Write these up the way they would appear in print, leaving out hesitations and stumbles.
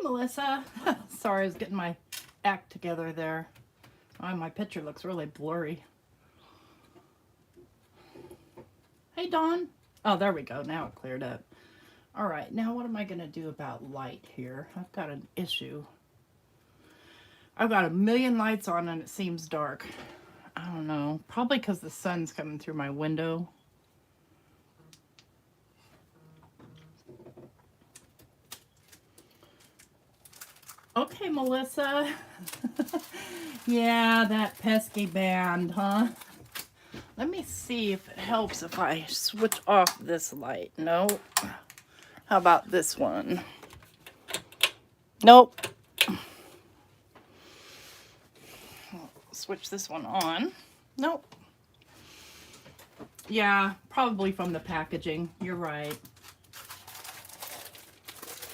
Melissa. Sorry, I was getting my act together there. Oh, my picture looks really blurry. Hey, Dawn. Oh, there we go. Now it cleared up. All right, now what am I going to do about light here? I've got an issue. I've got a million lights on and it seems dark. I don't know. Probably because the sun's coming through my window. Okay, Melissa. Yeah, that pesky band, huh? Let me see if it helps if I switch off this light. Nope. How about this one? Nope. Switch this one on. Nope. Yeah, probably from the packaging. You're right.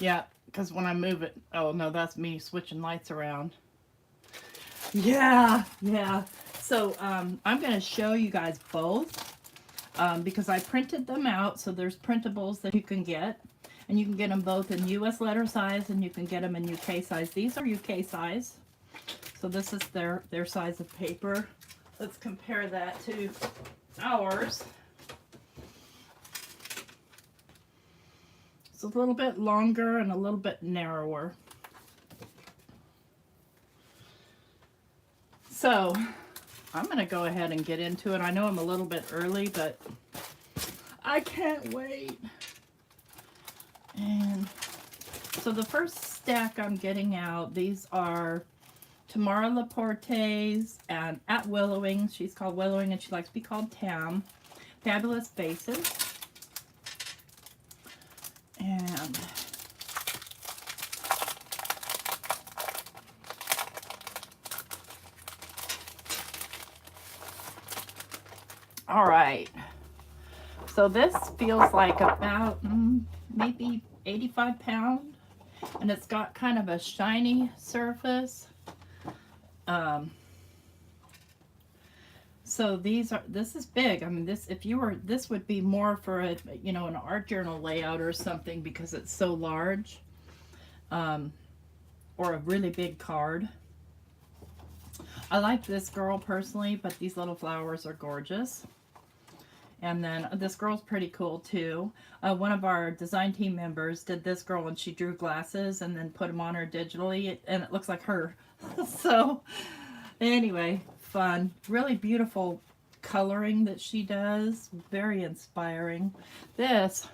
Yeah, because when I move it, oh no, that's me switching lights around. Yeah. So I'm going to show you guys both because I printed them out. So there's printables that you can get. And you can get them both in US letter size and you can get them in UK size. These are UK size. So this is their size of paper. Let's compare that to ours. It's a little bit longer and a little bit narrower. So I'm going to go ahead and get into it. I know I'm a little bit early, but I can't wait. And so the first stack I'm getting out, these are Tamara Laporte's and at Willowing. She's called Willowing and she likes to be called Tam. Fabulous Faces. And all right. So this feels like about maybe 85 pounds. And it's got kind of a shiny surface. So this is big. I mean, this would be more for a, you know, an art journal layout or something because it's so large, or a really big card. I like this girl personally, but these little flowers are gorgeous. And then this girl's pretty cool too. One of our design team members did this girl and she drew glasses and then put them on her digitally and it looks like her. So anyway, fun. Really beautiful coloring that she does. Very inspiring. This,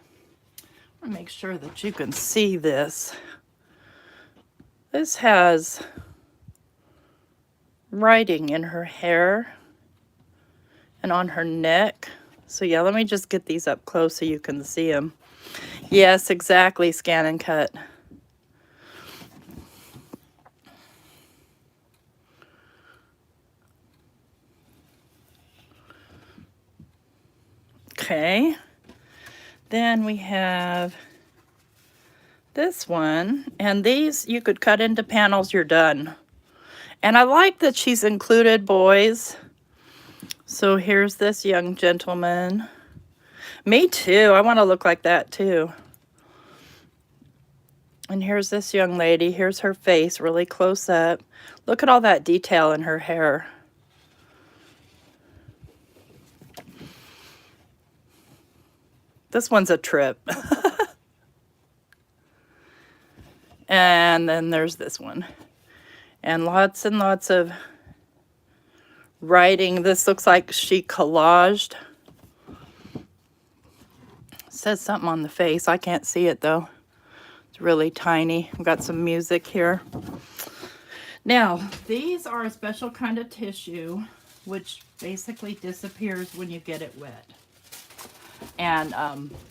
I want to make sure that you can see this. This has writing in her hair and on her neck. So yeah, let me just get these up close so you can see them. Yes, exactly, Scan and Cut. Okay. Then we have this one. And these you could cut into panels, you're done. And I like that she's included boys. So here's this young gentleman. Me too. I want to look like that too. And here's this young lady. Here's her face really close up. Look at all that detail in her hair. This one's a trip. And then there's this one. And lots of writing. This looks like she collaged. Says something on the face. I can't see it though. It's really tiny. We've got some music here. Now, these are a special kind of tissue which basically disappears when you get it wet. And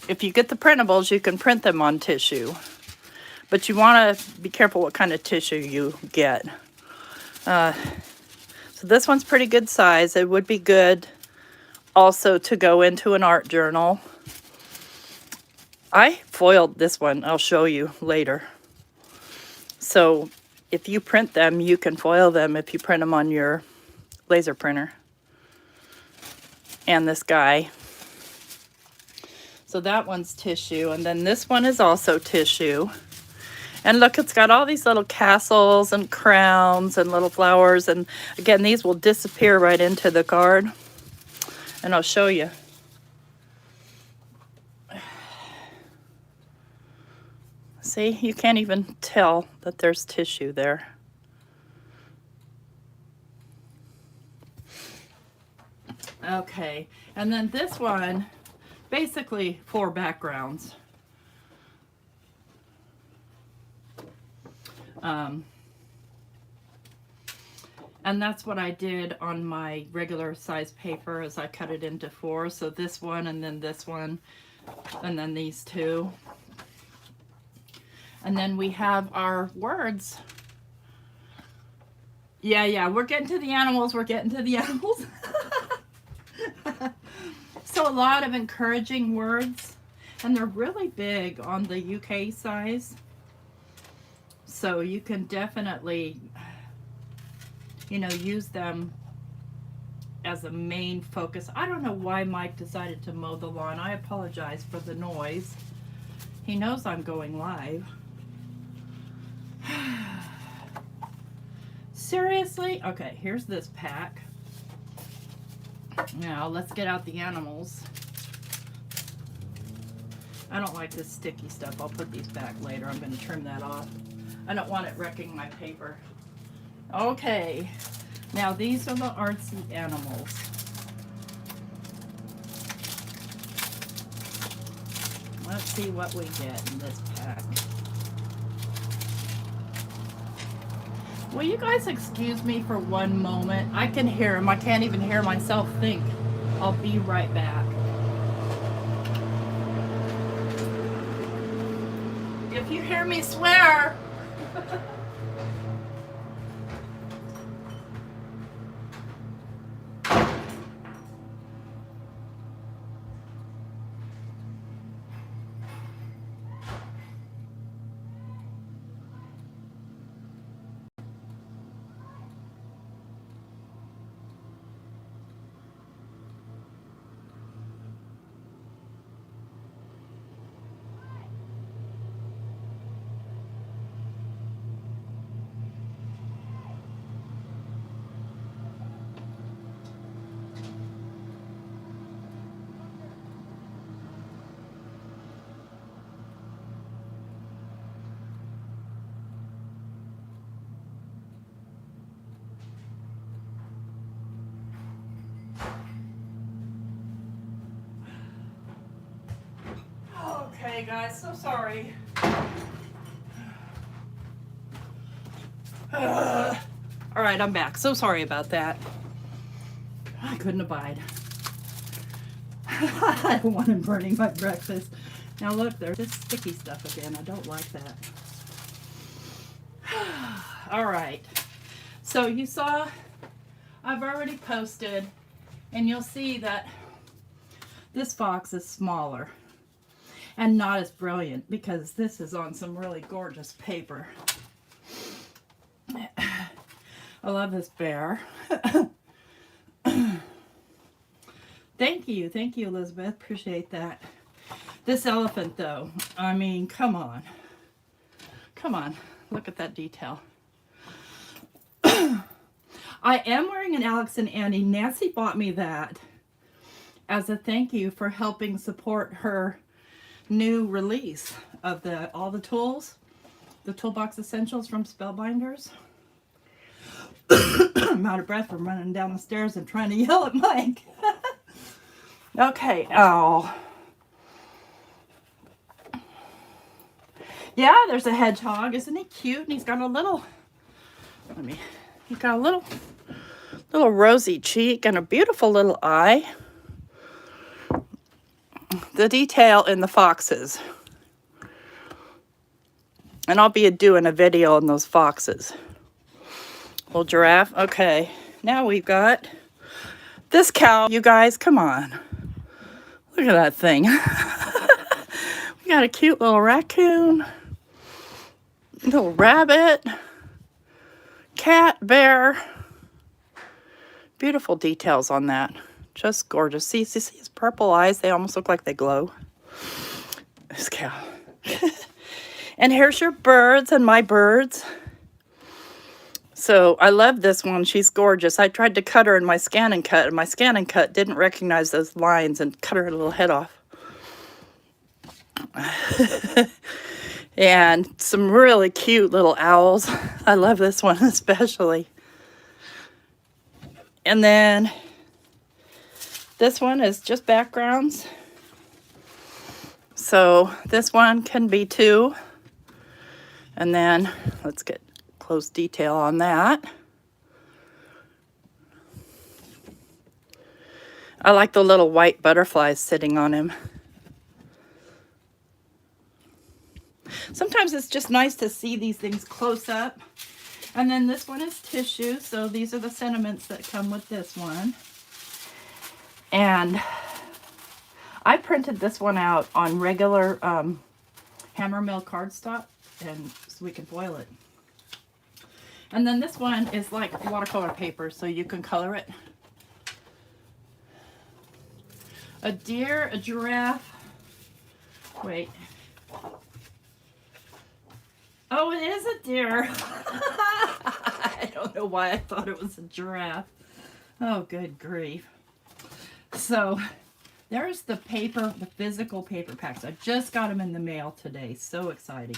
if you get the printables, you can print them on tissue. But you want to be careful what kind of tissue you get. So this one's pretty good size. It would be good also to go into an art journal. I foiled this one. I'll show you later. So if you print them, you can foil them if you print them on your laser printer. And this guy. So that one's tissue. And then this one is also tissue. And look, it's got all these little castles and crowns and little flowers. And again, these will disappear right into the card. And I'll show you. See, you can't even tell that there's tissue there. Okay, and then this one, basically 4 backgrounds. And that's what I did on my regular size paper, is I cut it into 4. So this one, and then this one, and then these 2. And then we have our words. Yeah, we're getting to the animals. We're getting to the animals. So a lot of encouraging words, and they're really big on the UK size. So you can definitely, you know, use them as a main focus. I don't know why Mike decided to mow the lawn. I apologize for the noise. He knows I'm going live. Seriously? Okay, here's this pack. Now let's get out the animals. I don't like this sticky stuff. I'll put these back later. I'm going to trim that off. I don't want it wrecking my paper. Okay, now these are the Artsy Animals. Let's see what we get in this pack. Will you guys excuse me for one moment? I can hear him. I can't even hear myself think. I'll be right back. If you hear me swear. Okay, guys, so sorry. All right, I'm back. So sorry about that. I couldn't abide. I don't want him burning my breakfast. Now look, there's this sticky stuff again. I don't like that. All right. So you saw I've already posted, and you'll see that this fox is smaller and not as brilliant because this is on some really gorgeous paper. I love this bear. Thank you, Elizabeth. Appreciate that. This elephant, though, I mean, come on. Come on, look at that detail. I am wearing an Alex and Annie. Nancy bought me that as a thank you for helping support her new release of all the tools, the Toolbox Essentials from Spellbinders. I'm out of breath from running down the stairs and trying to yell at Mike. Okay, oh. Yeah, there's a hedgehog. Isn't he cute? And he's got a little, he's got a little rosy cheek and a beautiful little eye. The detail in the foxes. And I'll be doing a video on those foxes. Little giraffe. Okay, now we've got this cow. You guys, come on. Look at that thing. We got a cute little raccoon, little rabbit, cat, bear. Beautiful details on that. Just gorgeous. See his purple eyes? They almost look like they glow. This cow. And here's your birds and my birds. So I love this one. She's gorgeous. I tried to cut her in my scan and cut, and my scan and cut didn't recognize those lines and cut her little head off. And some really cute little owls. I love this one especially. And then this one is just backgrounds. So this one can be 2. And then let's get close detail on that. I like the little white butterflies sitting on him. Sometimes it's just nice to see these things close up. And then this one is tissue, so these are the sentiments that come with this one. And I printed this one out on regular hammer mill cardstock, and so we can foil it. And then this one is like watercolor paper, so you can color it. A deer, a giraffe. Wait. Oh, it is a deer. I don't know why I thought it was a giraffe. Oh, good grief. So there's the paper, the physical paper packs. I just got them in the mail today. So exciting.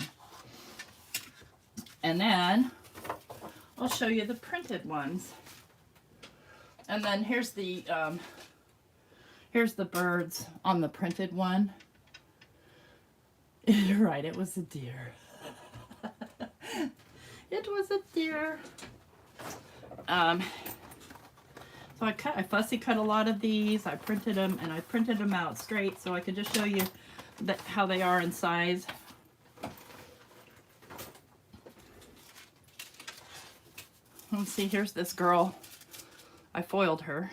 And then I'll show you the printed ones. And then here's the birds on the printed one. You're right, it was a deer. It was a deer. So I fussy cut a lot of these. I printed them, and I printed them out straight so I could just show you how they are in size. Let's see, here's this girl. I foiled her.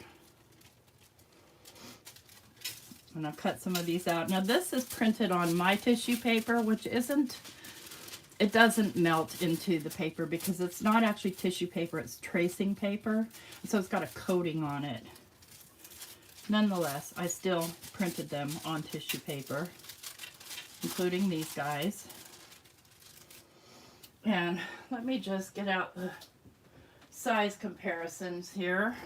And I've cut some of these out. Now this is printed on my tissue paper, which it doesn't melt into the paper because it's not actually tissue paper, it's tracing paper. So it's got a coating on it. Nonetheless, I still printed them on tissue paper, including these guys. And let me just get out the size comparisons here.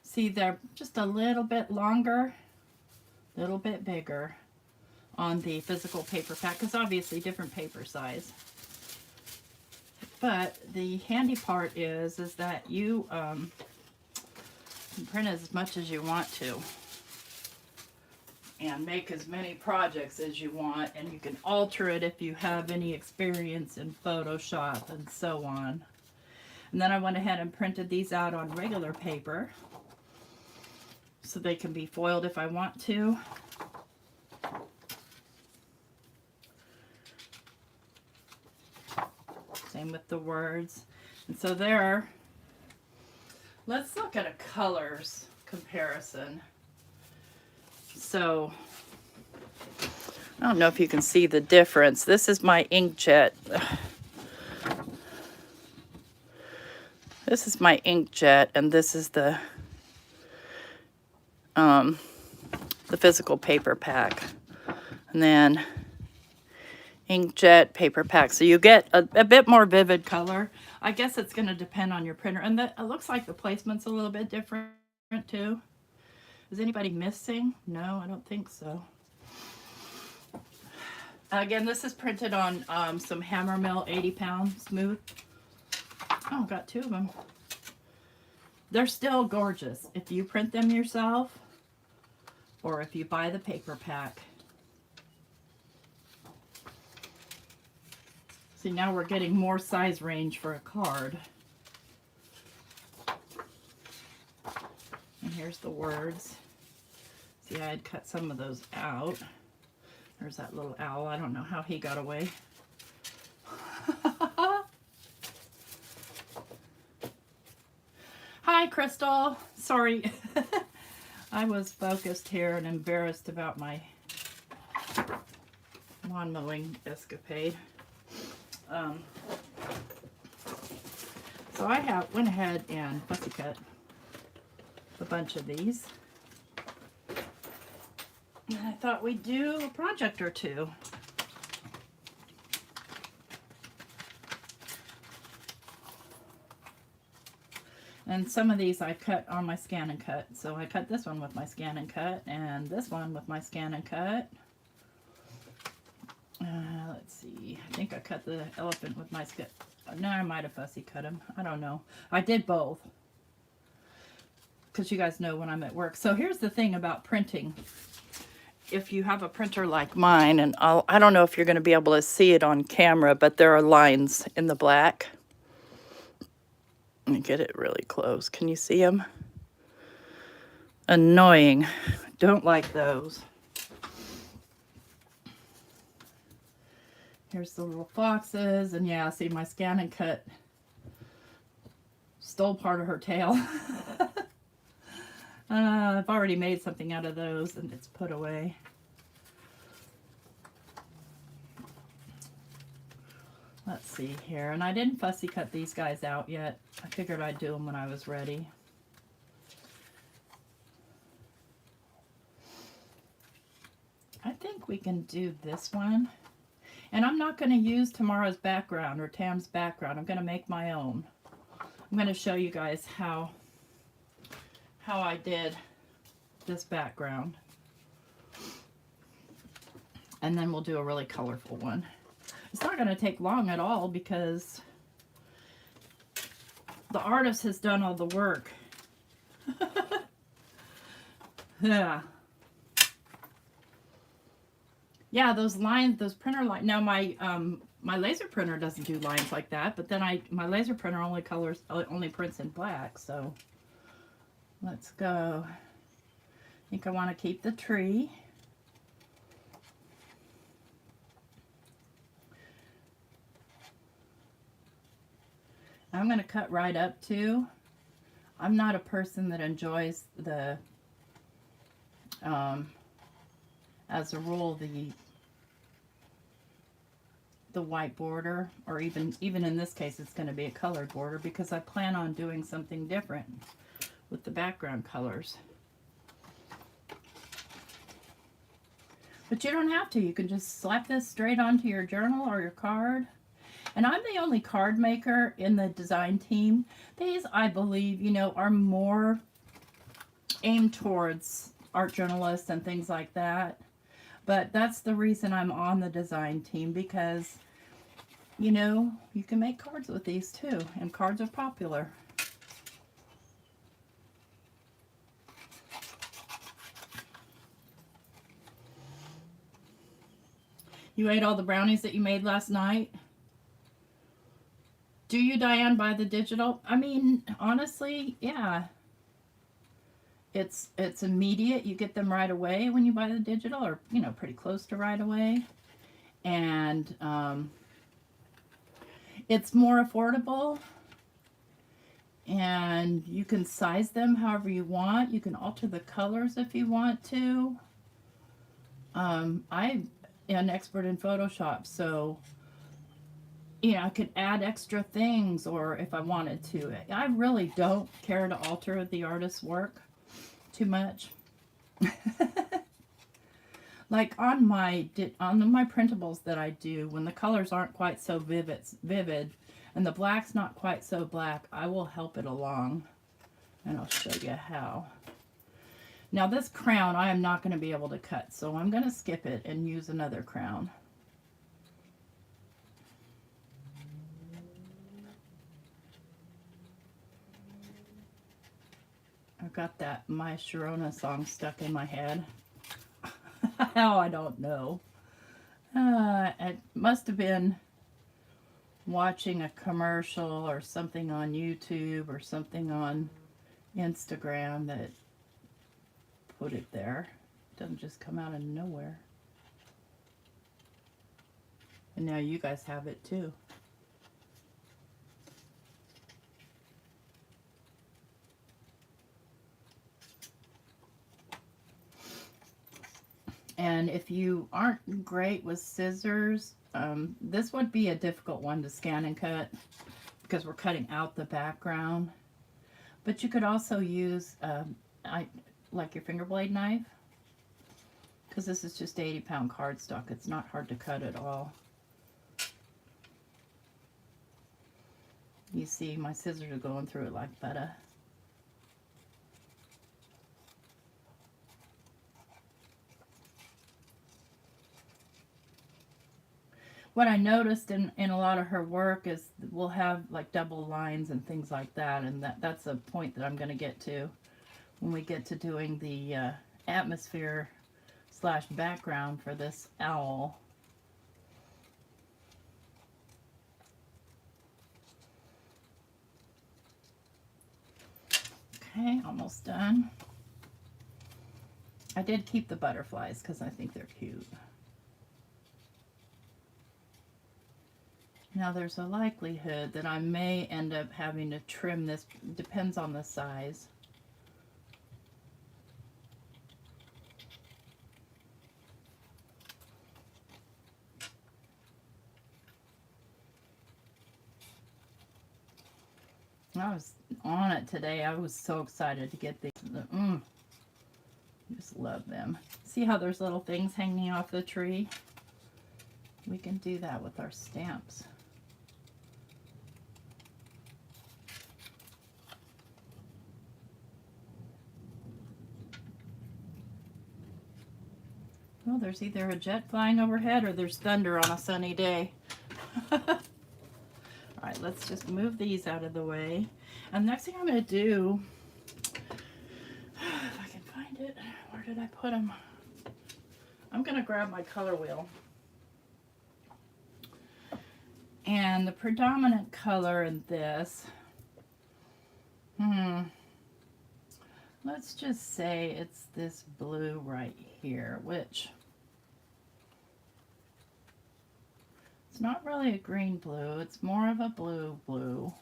See, they're just a little bit longer, a little bit bigger on the physical paper pack, because obviously different paper size. But the handy part is that you can print as much as you want to and make as many projects as you want, and you can alter it if you have any experience in Photoshop and so on. And then I went ahead and printed these out on regular paper, so they can be foiled if I want to. Same with the words. And so there, let's look at a colors comparison. So, I don't know if you can see the difference. This is my inkjet. This is my inkjet, and this is the physical paper pack, and then inkjet paper pack. So you get a bit more vivid color. I guess it's going to depend on your printer, and it looks like the placement's a little bit different too. Is anybody missing? No, I don't think so. Again, this is printed on some hammer mill 80-pound smooth. Oh, got 2 of them. They're still gorgeous if you print them yourself or if you buy the paper pack. See, now we're getting more size range for a card. And here's the words. See, I had cut some of those out. There's that little owl. I don't know how he got away. Hi, Crystal. Sorry. I was focused here and embarrassed about my lawn mowing escapade. So I went ahead and fussy cut a bunch of these. And I thought we'd do a project or two. And some of these I cut on my Scan and Cut. So I cut this one with my Scan and Cut, and this one with my Scan and Cut. Let's see. I think I cut the elephant with my Scan. No, I might have fussy cut him. I don't know. I did both. Because you guys know when I'm at work. So here's the thing about printing. If you have a printer like mine, and I don't know if you're going to be able to see it on camera, but there are lines in the black. Let me get it really close. Can you see them? Annoying. Don't like those. Here's the little foxes, and yeah, see, my Scan and Cut stole part of her tail. I've already made something out of those, and it's put away. Let's see here, and I didn't fussy cut these guys out yet. I figured I'd do them when I was ready. I think we can do this one. And I'm not going to use Tamara's background or Tam's background. I'm going to make my own. I'm going to show you guys how I did this background. And then we'll do a really colorful one. It's not going to take long at all because the artist has done all the work. Yeah. Yeah, those lines, those printer lines. Now my laser printer doesn't do lines like that, but then my laser printer only prints in black. So let's go. I think I want to keep the tree. I'm going to cut right up too. I'm not a person that enjoys the, as a rule, the white border, or even in this case, it's going to be a colored border because I plan on doing something different with the background colors. But you don't have to. You can just slap this straight onto your journal or your card. And I'm the only card maker in the design team. These, I believe, you know, are more aimed towards art journalists and things like that. But that's the reason I'm on the design team, because, you know, you can make cards with these too. And cards are popular. You ate all the brownies that you made last night? Do you, Diane, buy the digital? I mean, honestly, yeah. It's immediate. You get them right away when you buy the digital, or, you know, pretty close to right away. And it's more affordable. And you can size them however you want. You can alter the colors if you want to. I'm an expert in Photoshop, so you know, I could add extra things, or if I wanted to. I really don't care to alter the artist's work too much. Like on my printables that I do, when the colors aren't quite so vivid and the black's not quite so black, I will help it along, and I'll show you how. Now this crown I am not going to be able to cut, so I'm going to skip it and use another crown. I've got that My Sharona song stuck in my head. How, I don't know. It must have been watching a commercial or something on YouTube or something on Instagram that put it there. It doesn't just come out of nowhere. And now you guys have it too. And if you aren't great with scissors, this would be a difficult one to scan and cut because we're cutting out the background. But you could also use, like your finger blade knife, because this is just 80-pound cardstock. It's not hard to cut at all. You see my scissors are going through it like butter. What I noticed in a lot of her work is we'll have like double lines and things like that, and that's a point that I'm going to get to when we get to doing the atmosphere / background for this owl. Okay, almost done. I did keep the butterflies because I think they're cute. Now there's a likelihood that I may end up having to trim this, depends on the size. I was on it today. I was so excited to get these. Just love them. See how there's little things hanging off the tree? We can do that with our stamps. Well, there's either a jet flying overhead or there's thunder on a sunny day. All right, let's just move these out of the way. And next thing I'm going to do, if I can find it, where did I put them? I'm going to grab my color wheel. And the predominant color in this, let's just say it's this blue right here, which it's not really a green blue, it's more of a blue blue.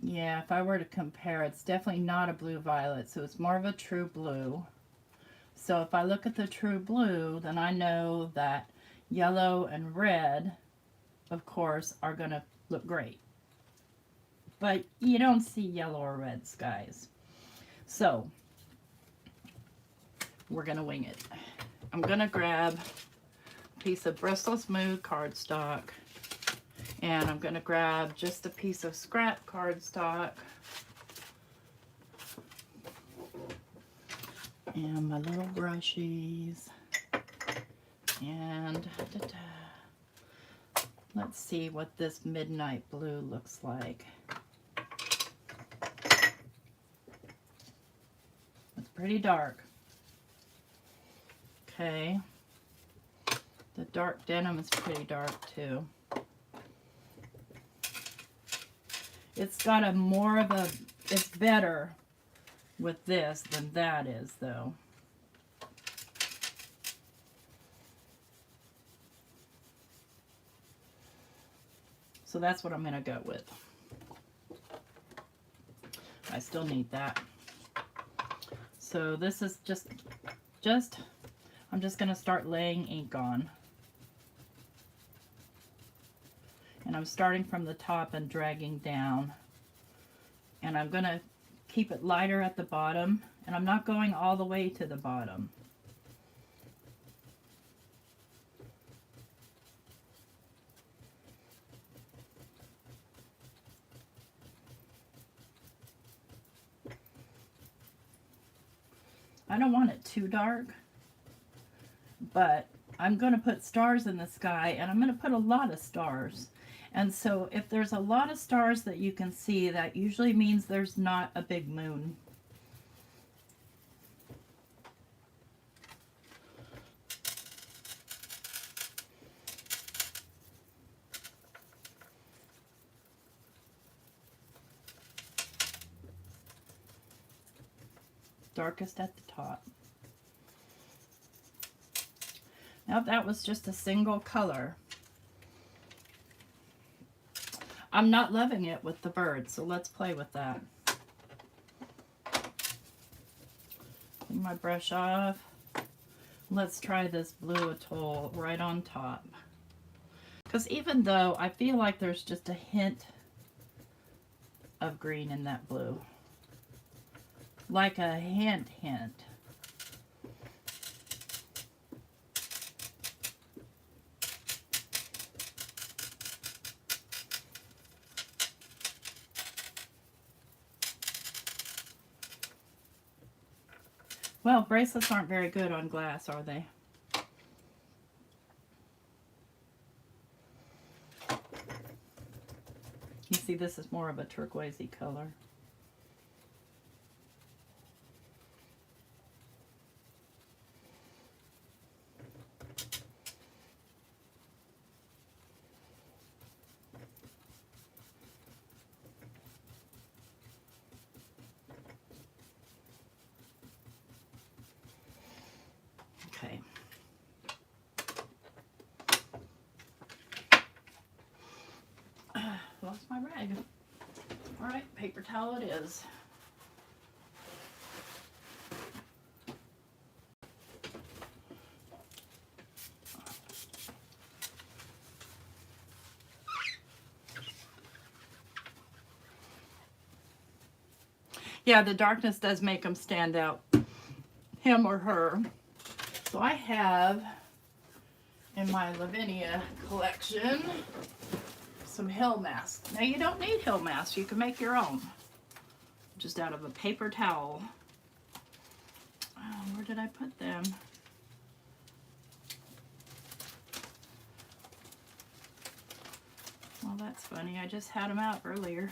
Yeah, if I were to compare, it's definitely not a blue violet, so it's more of a true blue. So if I look at the true blue, then I know that yellow and red, of course, are going to look great. But you don't see yellow or red skies. So we're going to wing it. I'm going to grab a piece of Bristol Smooth cardstock, and I'm going to grab just a piece of scrap cardstock and my little brushies, and let's see what this midnight blue looks like. It's pretty dark. Okay. The dark denim is pretty dark too. It's got a more of a, it's better with this than that is though. So that's what I'm going to go with. I still need that. So this is just I'm just going to start laying ink on. And I'm starting from the top and dragging down. And I'm going to keep it lighter at the bottom. And I'm not going all the way to the bottom. I don't want it too dark, but I'm going to put stars in the sky, and I'm going to put a lot of stars. And so if there's a lot of stars that you can see, that usually means there's not a big moon. Darkest at the top. Now that was just a single color. I'm not loving it with the bird, so let's play with that. Take my brush off. Let's try this blue atoll right on top. Because even though I feel like there's just a hint of green in that blue. Like a hint. Well, bracelets aren't very good on glass, are they? You see, this is more of a turquoisey color. Okay. Lost my rag. All right, paper towel it is. Yeah, the darkness does make them stand out, him or her. So I have in my Lavinia collection some hill masks. Now you don't need hill masks, you can make your own. Just out of a paper towel. Oh, where did I put them? Well, that's funny, I just had them out earlier.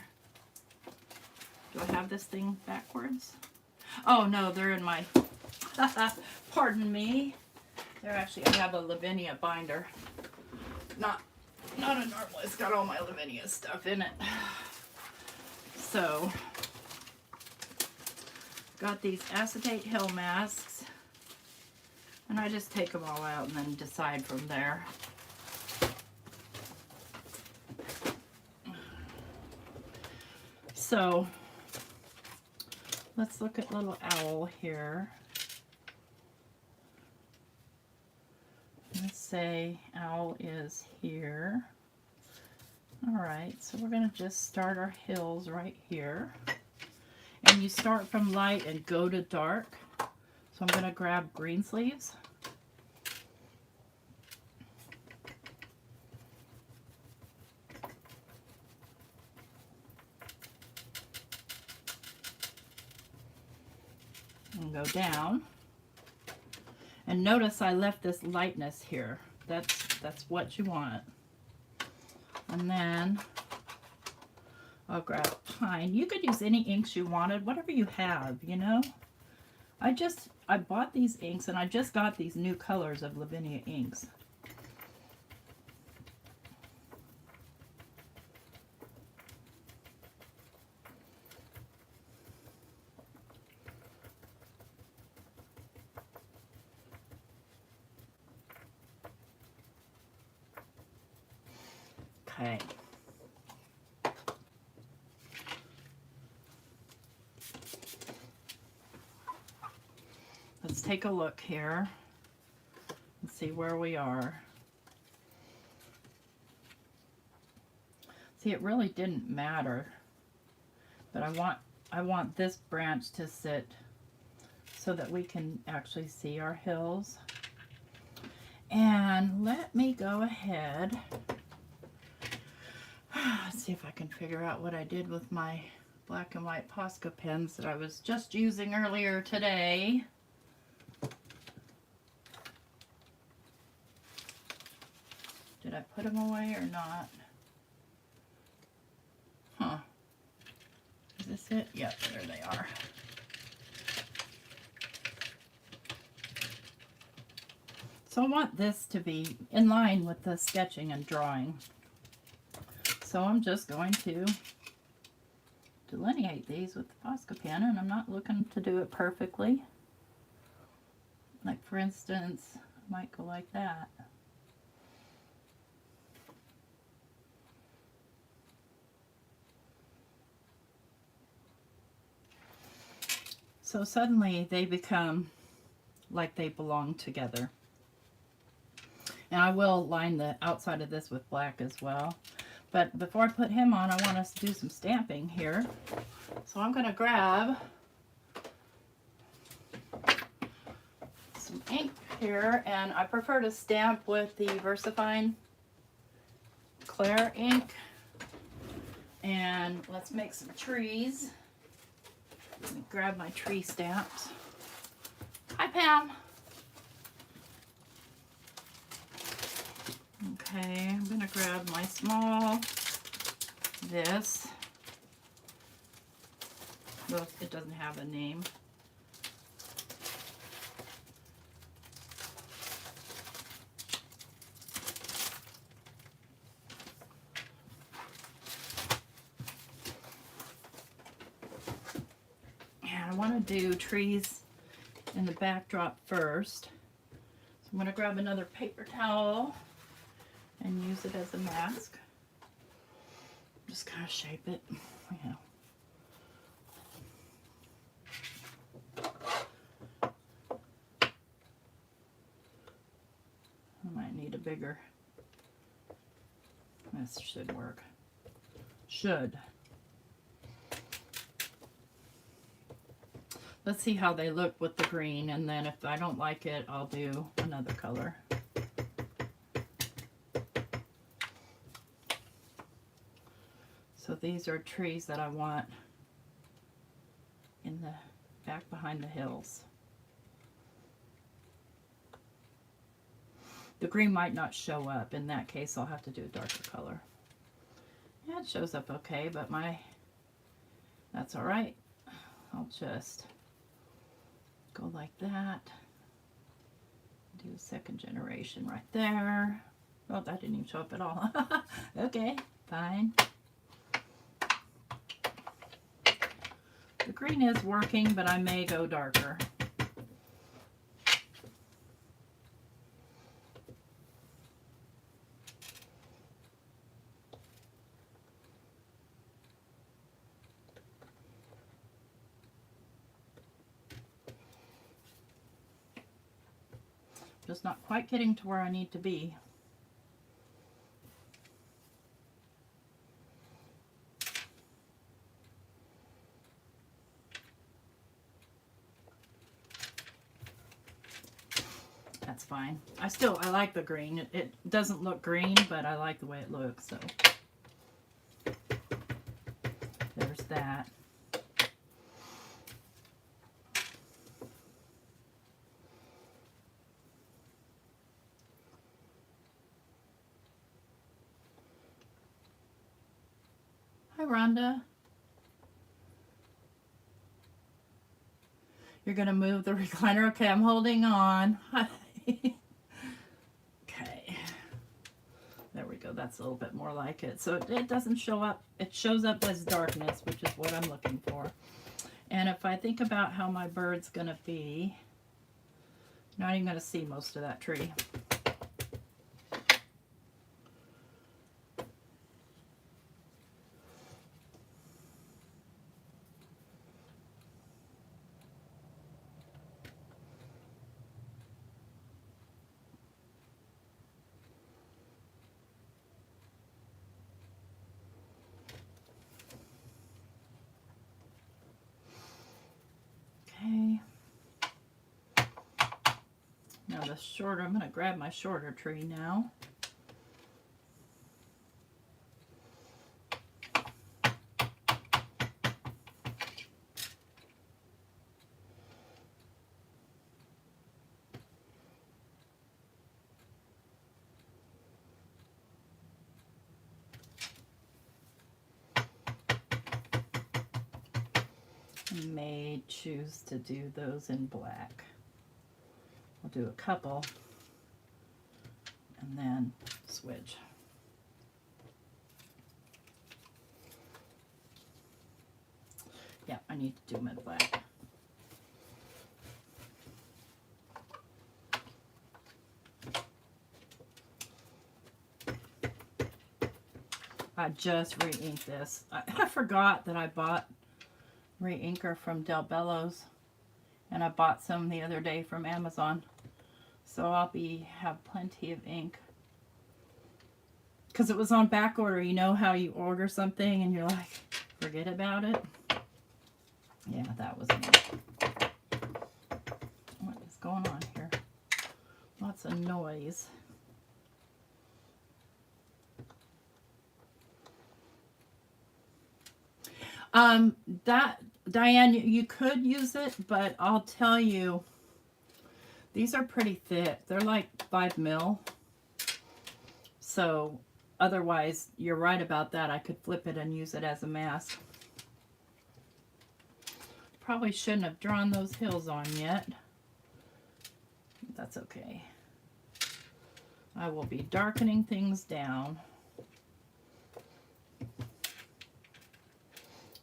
Do I have this thing backwards? Oh no, they're in my, pardon me. They're actually, I have a Lavinia binder. Not a normal, it's got all my Lavinia stuff in it. So, got these acetate hill masks. And I just take them all out and then decide from there. So, let's look at little owl here. Let's say owl is here. All right, so we're going to just start our hills right here. And you start from light and go to dark. So I'm going to grab green sleeves. And go down. And notice I left this lightness here. That's what you want. And then I'll grab pine. You could use any inks you wanted, whatever you have, you know. I bought these inks and I just got these new colors of Lavinia inks. Okay. Let's take a look here and see where we are. See, it really didn't matter, but I want this branch to sit so that we can actually see our hills. And let me go ahead. Let's see if I can figure out what I did with my black and white Posca pens that I was just using earlier today. Did I put them away or not? Huh. Is this it? Yep, there they are. So I want this to be in line with the sketching and drawing. So I'm just going to delineate these with the Posca pen, and I'm not looking to do it perfectly. Like for instance, I might go like that. So suddenly they become like they belong together. And I will line the outside of this with black as well. But before I put him on, I want us to do some stamping here. So I'm going to grab some ink here, and I prefer to stamp with the VersaFine Clear ink. And let's make some trees. Let me grab my tree stamps. Hi, Pam. Okay, I'm gonna grab my small, this. Well, it doesn't have a name. And I want to do trees in the backdrop first. So I'm gonna grab another paper towel and use it as a mask. Just kind of shape it, you know. I might need a bigger. This should work. Should. Let's see how they look with the green, and then if I don't like it, I'll do another color. So these are trees that I want in the back behind the hills. The green might not show up. In that case, I'll have to do a darker color. Yeah, it shows up okay, but that's all right. I'll just go like that. Do a second generation right there. Oh, that didn't even show up at all. Okay, fine. The green is working, but I may go darker. Just not quite getting to where I need to be. That's fine. I like the green. It doesn't look green, but I like the way it looks, so there's that. Hi, Rhonda. You're going to move the recliner? Okay, I'm holding on. Okay. There we go. That's a little bit more like it. So it doesn't show up. It shows up as darkness, which is what I'm looking for. And if I think about how my bird's going to be, you're not even going to see most of that tree. Now the shorter, I'm going to grab my shorter tree now. I may choose to do those in black. I'll do a couple and then switch. Yeah, I need to do them in black. I just re-inked this. I forgot that I bought re-inker from Del Bello's, And I bought some the other day from Amazon. So I'll have plenty of ink. Because it was on back order. You know how you order something and you're like, forget about it? Yeah, that was me. What is going on here? Lots of noise. Diane, you could use it, but I'll tell you, these are pretty thick. They're like 5 mil. So otherwise, you're right about that. I could flip it and use it as a mask. Probably shouldn't have drawn those hills on yet. That's okay. I will be darkening things down.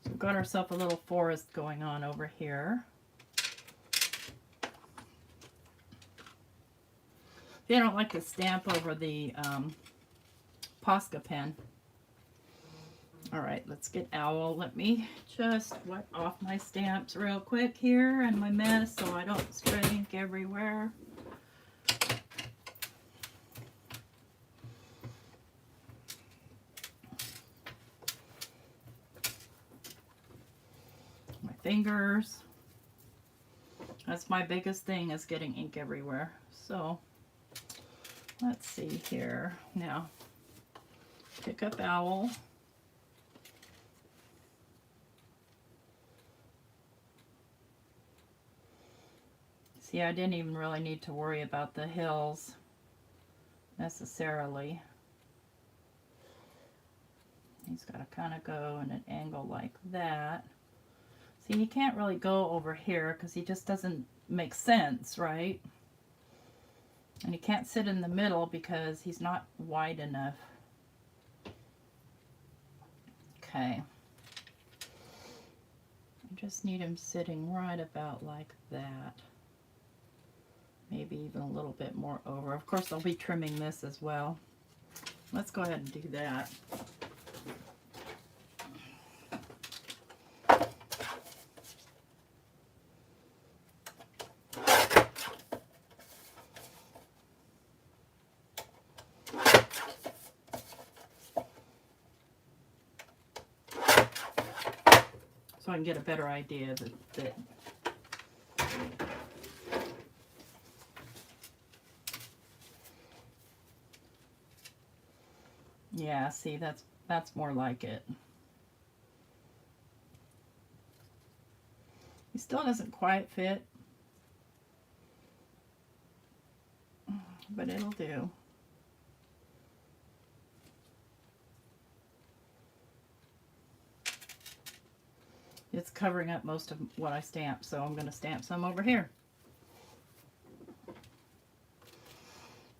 So we've got ourselves a little forest going on over here. They don't like to stamp over the Posca pen. All right, let's get Owl. Let me just wipe off my stamps real quick here and my mess so I don't spread ink everywhere. My fingers. That's my biggest thing, is getting ink everywhere. So let's see here. Now, pick up Owl. See, I didn't even really need to worry about the hills necessarily. He's got to kind of go in an angle like that. See, he can't really go over here because he just doesn't make sense, right? And he can't sit in the middle because he's not wide enough. Okay. I just need him sitting right about like that. Maybe even a little bit more over. Of course, I'll be trimming this as well. Let's go ahead and do that. So I can get a better idea that yeah, see, that's more like it. He still doesn't quite fit, but it'll do. It's covering up most of what I stamped, so I'm going to stamp some over here.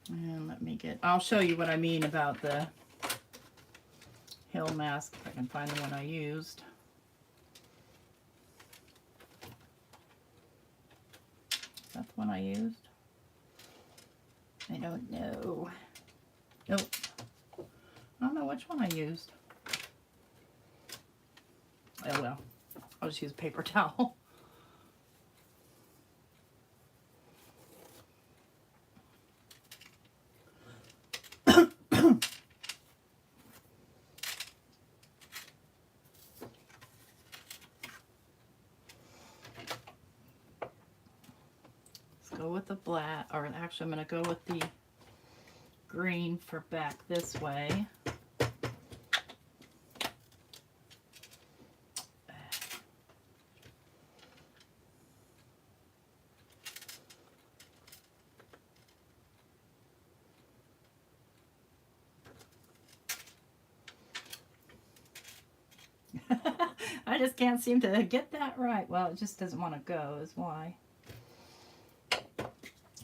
And let me I'll show you what I mean about the hill mask, if I can find the one I used. Is that the one I used? I don't know. Nope. I don't know which one I used. Oh well. I'll just use a paper towel. Go with the black, or actually I'm going to go with the green for back this way. I just can't seem to get that right. Well, it just doesn't want to go, is why.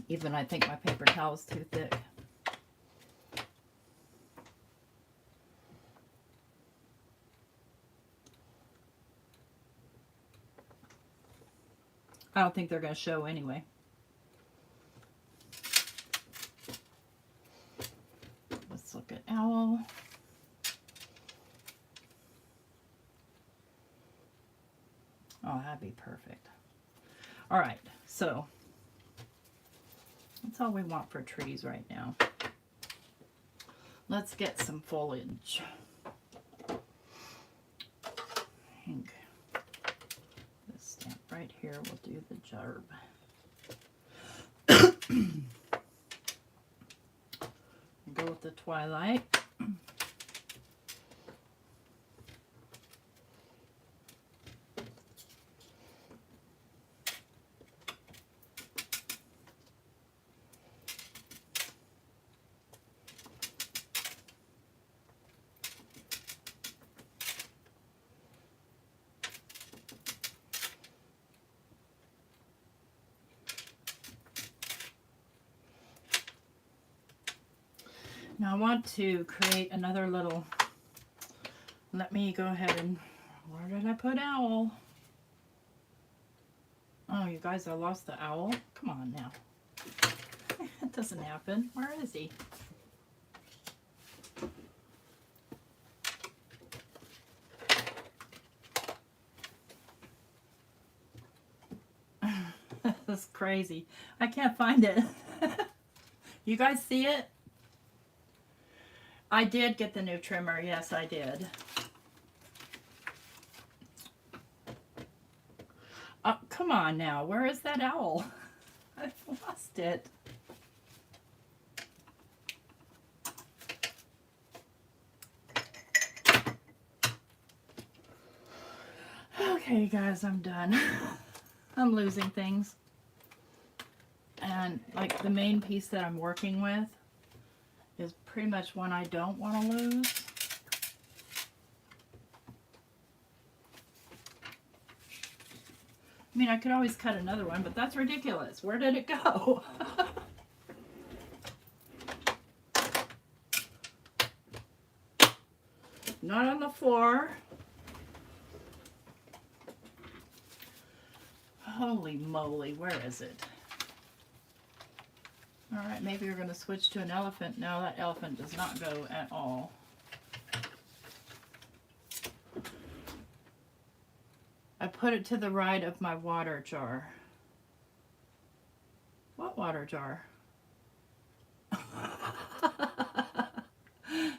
Even I think my paper towel is too thick. I don't think they're going to show anyway. Let's look at Owl. Oh, that'd be perfect. All right, so that's all we want for trees right now. Let's get some foliage. I think this stamp right here will do the job. Go with the Twilight. Now I want to create another little, let me go ahead and, where did I put owl? Oh, you guys, I lost the owl. Come on now. That doesn't happen. Where is he? This is crazy. I can't find it. You guys see it? I did get the new trimmer. Yes, I did. Come on now. Where is that owl? I've lost it. Okay, guys, I'm done. I'm losing things. And like the main piece that I'm working with is pretty much one I don't want to lose. I mean, I could always cut another one, but that's ridiculous. Where did it go? Not on the floor. Holy moly, where is it? All right, maybe we're going to switch to an elephant. No, that elephant does not go at all. I put it to the right of my water jar. What water jar?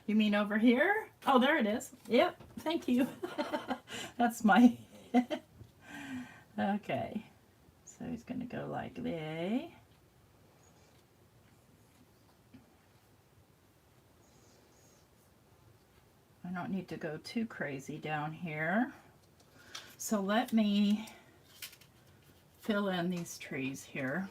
You mean over here? Oh, there it is. Yep, thank you. That's my... Okay, so he's going to go like this. I don't need to go too crazy down here. So let me fill in these trees here.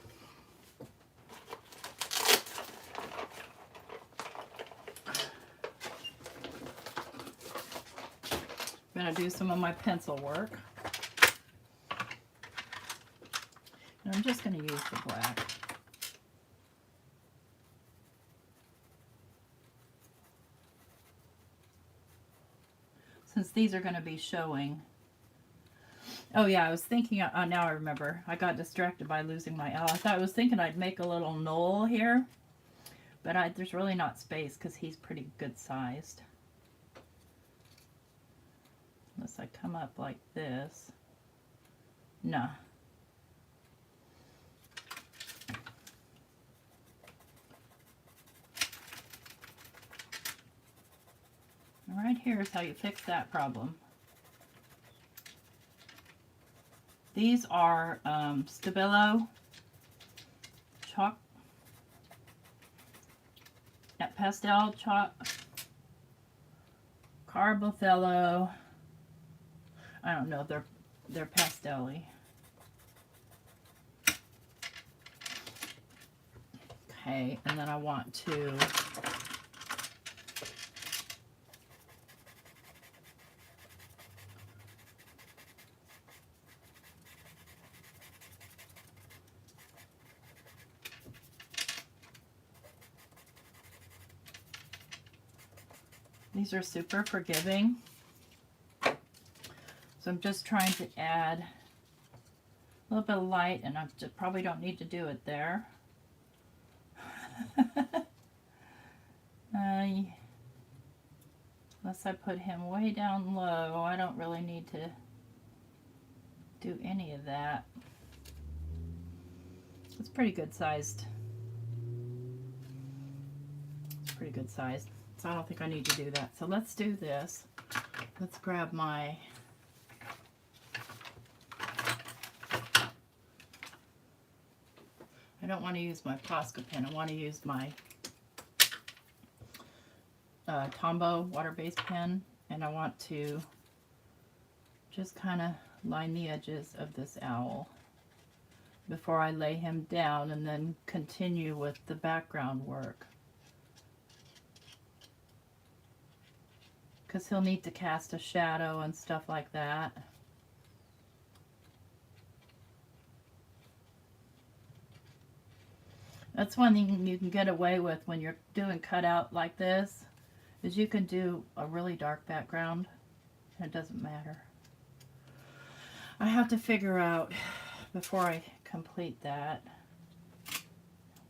I'm going to do some of my pencil work. And I'm just going to use the black. Since these are going to be showing. Oh yeah, I was thinking, now I remember. I got distracted by losing my owl. I was thinking I'd make a little knoll here. But there's really not space because he's pretty good sized. Unless I come up like this. No. Right here is how you fix that problem. These are Stabilo chalk, pastel chalk, Carbothello. I don't know, they're pastel-y. Okay, and then I want to these are super forgiving. So I'm just trying to add a little bit of light, and I probably don't need to do it there. Unless I put him way down low, I don't really need to do any of that. It's pretty good sized. It's pretty good sized. So I don't think I need to do that. So let's do this. Let's grab my I don't want to use my Posca pen. I want to use my Tombow water-based pen, and I want to just kind of line the edges of this owl before I lay him down and then continue with the background work. Because he'll need to cast a shadow and stuff like that. That's one thing you can get away with when you're doing cutout like this, is you can do a really dark background and it doesn't matter. I have to figure out, before I complete that,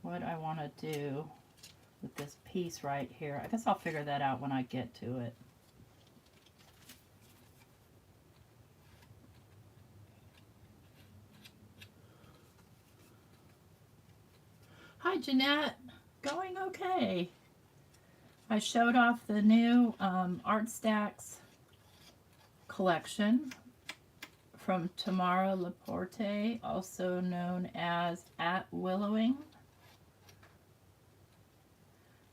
what I want to do with this piece right here. I guess I'll figure that out when I get to it. Hi, Jeanette. Going okay. I showed off the new ArtStacks collection from Tamara Laporte, also known as @Willowing.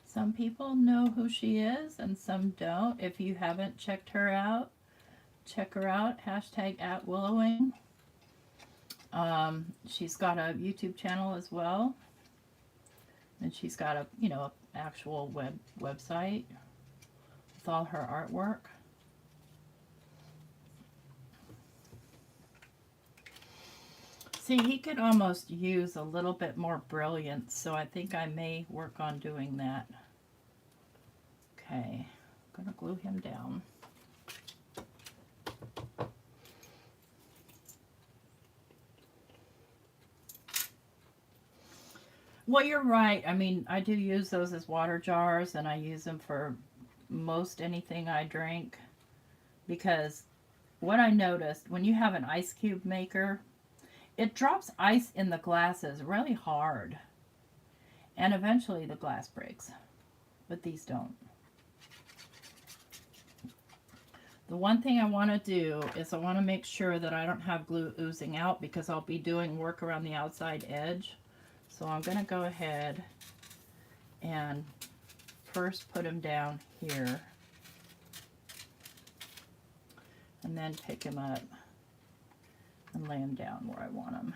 Some people know who she is and some don't. If you haven't checked her out, check her out. #@Willowing. She's got a YouTube channel as well. And she's got a, you know, actual website with all her artwork. See, he could almost use a little bit more brilliance, so I think I may work on doing that. Okay, I'm gonna glue him down. Well, you're right. I mean, I do use those as water jars, and I use them for most anything I drink, because what I noticed, when you have an ice cube maker, it drops ice in the glasses really hard, and eventually the glass breaks, but these don't. The one thing I want to do is I want to make sure that I don't have glue oozing out, because I'll be doing work around the outside edge. So I'm going to go ahead and first put him down here, and then pick him up and lay him down where I want him.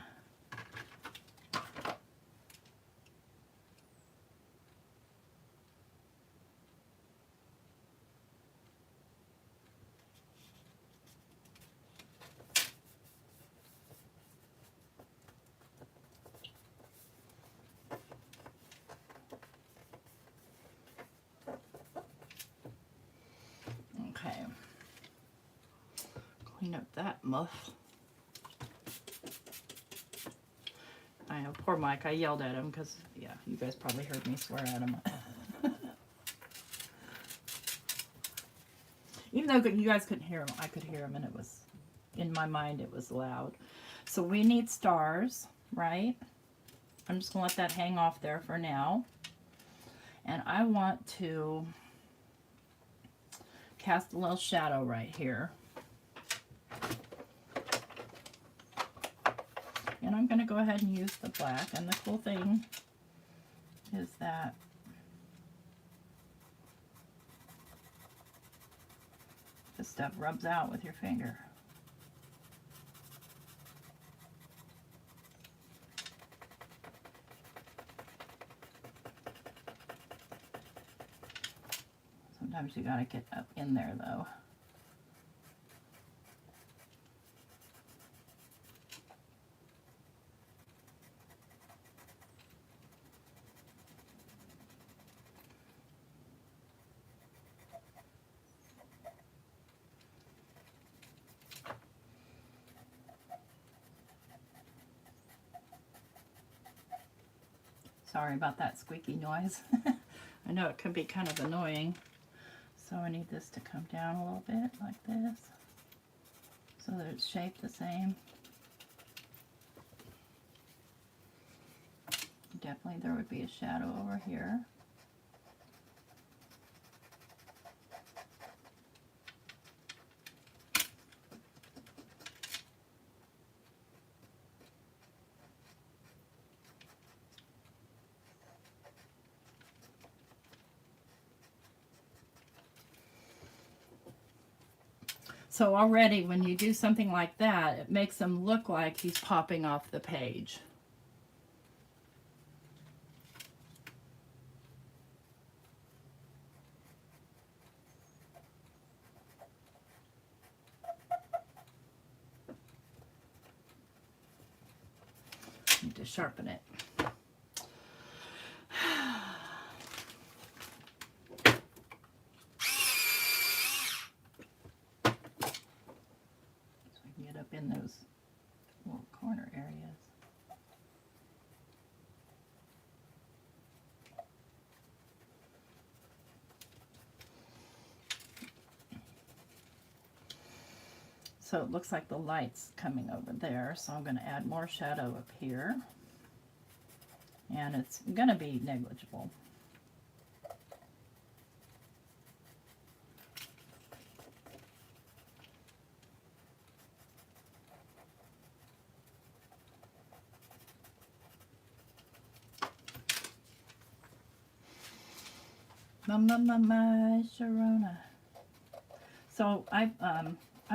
Okay. Clean up that muff. I know, poor Mike, I yelled at him because, yeah, you guys probably heard me swear at him. Even though you guys couldn't hear him, I could hear him, and it was, in my mind, it was loud. So we need stars, right? I'm just going to let that hang off there for now. And I want to cast a little shadow right here. And I'm going to go ahead and use the black. And the cool thing is that this stuff rubs out with your finger. Sometimes you got to get up in there though. Sorry about that squeaky noise. I know it can be kind of annoying. So I need this to come down a little bit like this, so that it's shaped the same. definitely there would be a shadow over here. So already when you do something like that, it makes him look like he's popping off the page. Need to sharpen it. Get up in those little corner areas. So it looks like the light's coming over there, so I'm going to add more shadow up here. And it's going to be negligible. My Sharona. So I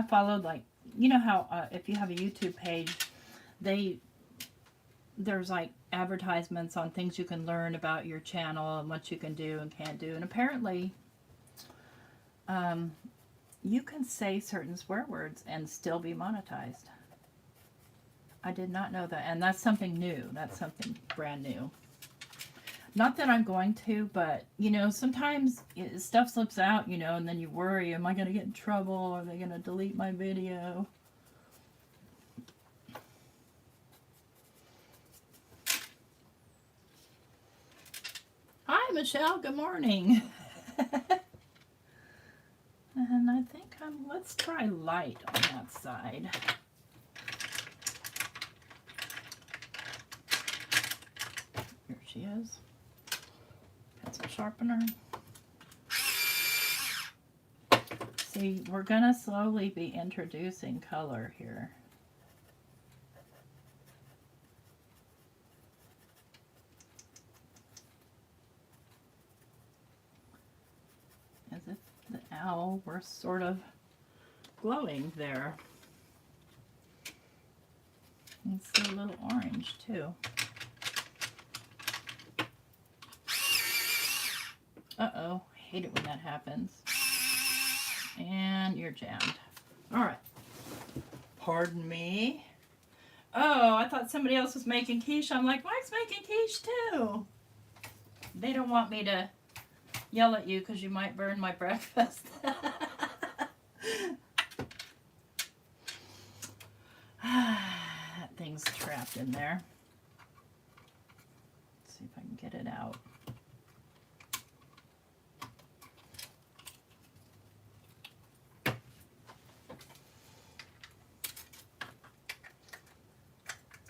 followed, like, you know how if you have a YouTube page, there's like advertisements on things you can learn about your channel and what you can do and can't do. And apparently you can say certain swear words and still be monetized. I did not know that, and that's something new. That's something brand new. Not that I'm going to, but, you know, sometimes stuff slips out, you know, and then you worry, am I going to get in trouble? Are they going to delete my video? Hi, Michelle. Good morning. And I think let's try light on that side. Here she is. Pencil sharpener. See, we're going to slowly be introducing color here. As if the owl were sort of glowing there. You can see a little orange too. Uh-oh, I hate it when that happens. And you're jammed. All right. Pardon me. Oh, I thought somebody else was making quiche. I'm like, Mike's making quiche too. They don't want me to yell at you because you might burn my breakfast. That thing's trapped in there. Let's see if I can get it out.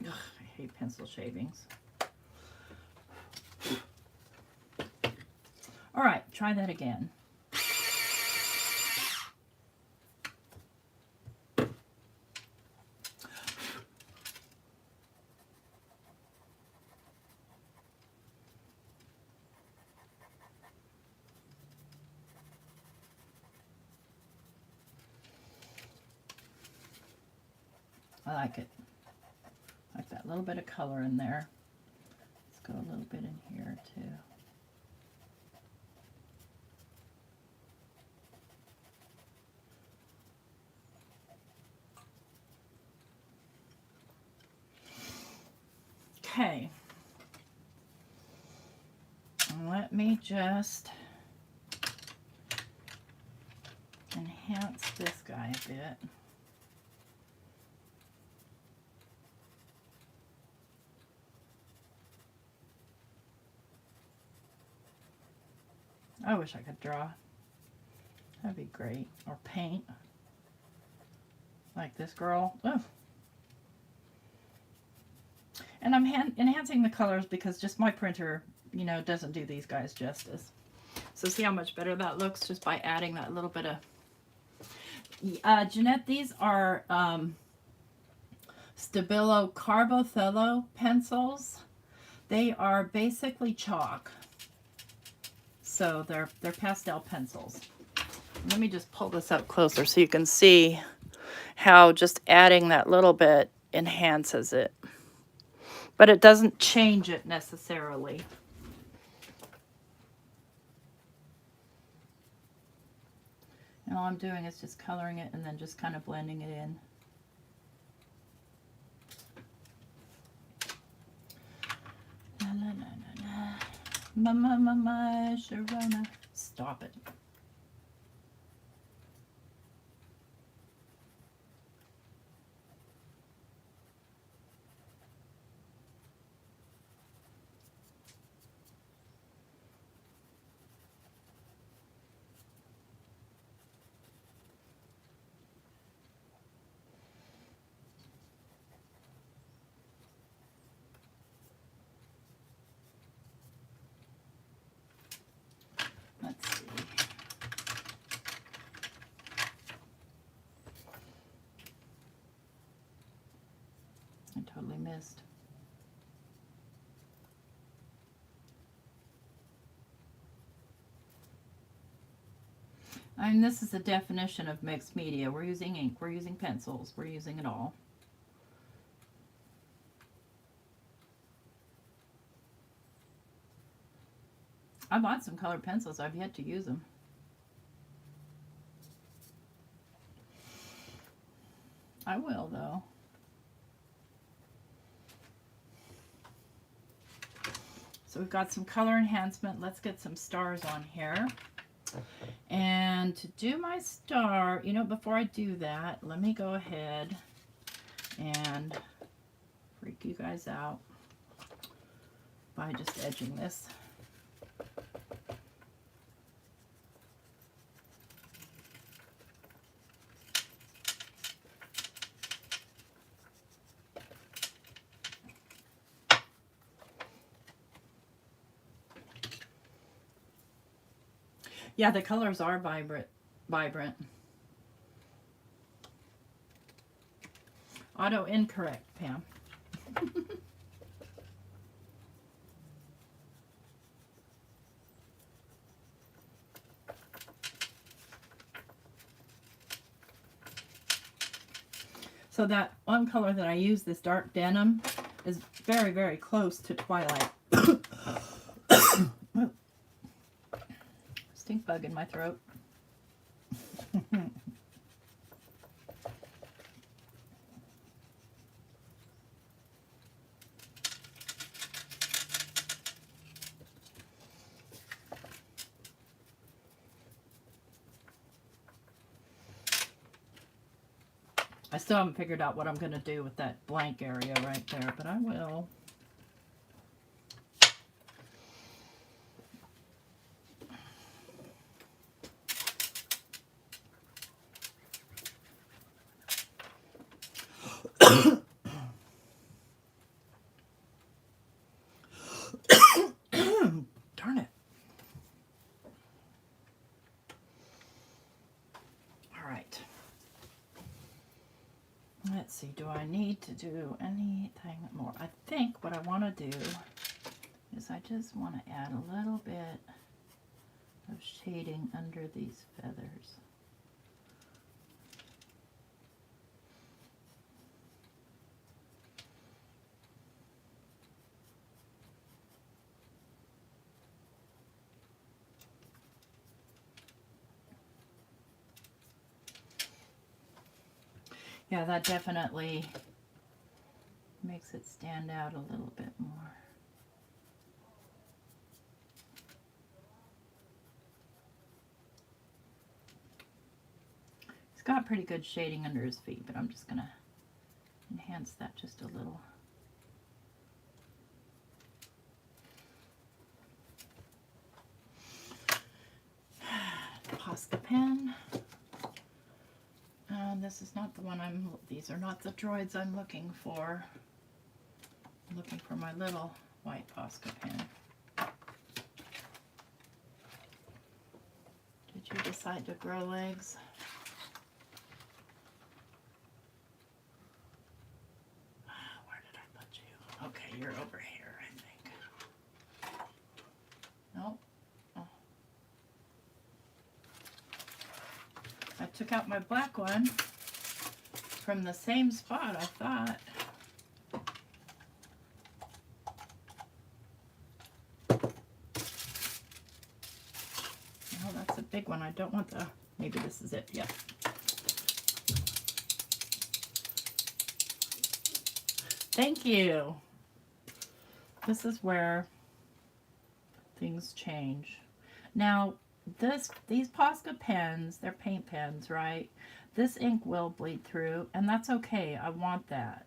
Ugh, I hate pencil shavings. All right, try that again. I like it. I like that little bit of color in there. Let's go a little bit in here too. Okay. Let me just enhance this guy a bit. I wish I could draw. That'd be great. Or paint. Like this girl. Oh. And I'm enhancing the colors because just my printer, you know, doesn't do these guys justice. So see how much better that looks just by adding that little bit of... Jeanette, these are Stabilo Carbothello pencils. They are basically chalk. So they're pastel pencils. Let me just pull this up closer so you can see how just adding that little bit enhances it. But it doesn't change it necessarily. And all I'm doing is just coloring it and then just kind of blending it in. La la la la la. Ma Sharona. Stop it. Let's see. I totally missed. I mean, this is the definition of mixed media. We're using ink, we're using pencils, we're using it all. I bought some colored pencils. I've yet to use them. I will, though. So we've got some color enhancement. Let's get some stars on here. And to do my star, you know, before I do that, let me go ahead and freak you guys out by just edging this. Yeah, the colors are vibrant. Auto incorrect, Pam. So that one color that I use, this dark denim, is very, very close to Twilight. Stink bug in my throat. I still haven't figured out what I'm going to do with that blank area right there, but I will. Darn it. All right. Let's see, do I need to do anything more? I think what I want to do is I just want to add a little bit of shading under these feathers. Yeah, that definitely makes it stand out a little bit more. He's got pretty good shading under his feet, but I'm just going to enhance that just a little. Posca pen. This is not the one these are not the droids I'm looking for. Looking for my little white Posca pen. Did you decide to grow legs? Where did I put you? Okay, you're over here, I think. Nope. Oh. I took out my black one from the same spot, I thought. Oh, that's a big one. I don't want the, maybe this is it. Yep. Thank you. This is where things change. Now, these Posca pens, they're paint pens, right? This ink will bleed through, and that's okay. I want that.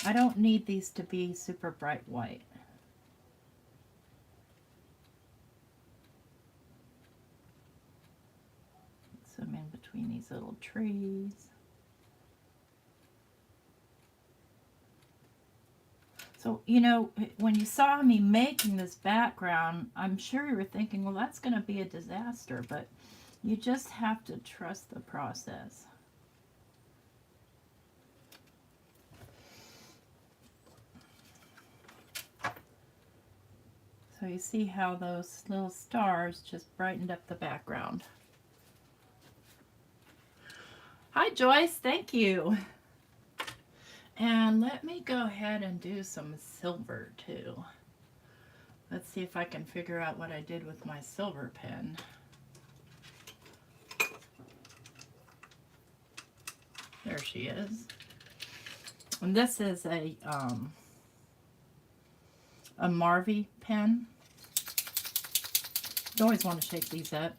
I don't need these to be super bright white. Put some in between these little trees. So, you know, when you saw me making this background, I'm sure you were thinking, well, that's going to be a disaster, but you just have to trust the process. So you see how those little stars just brightened up the background. Hi, Joyce. Thank you. And let me go ahead and do some silver too. Let's see if I can figure out what I did with my silver pen. There she is. And this is a Marvy pen. You always want to shake these up.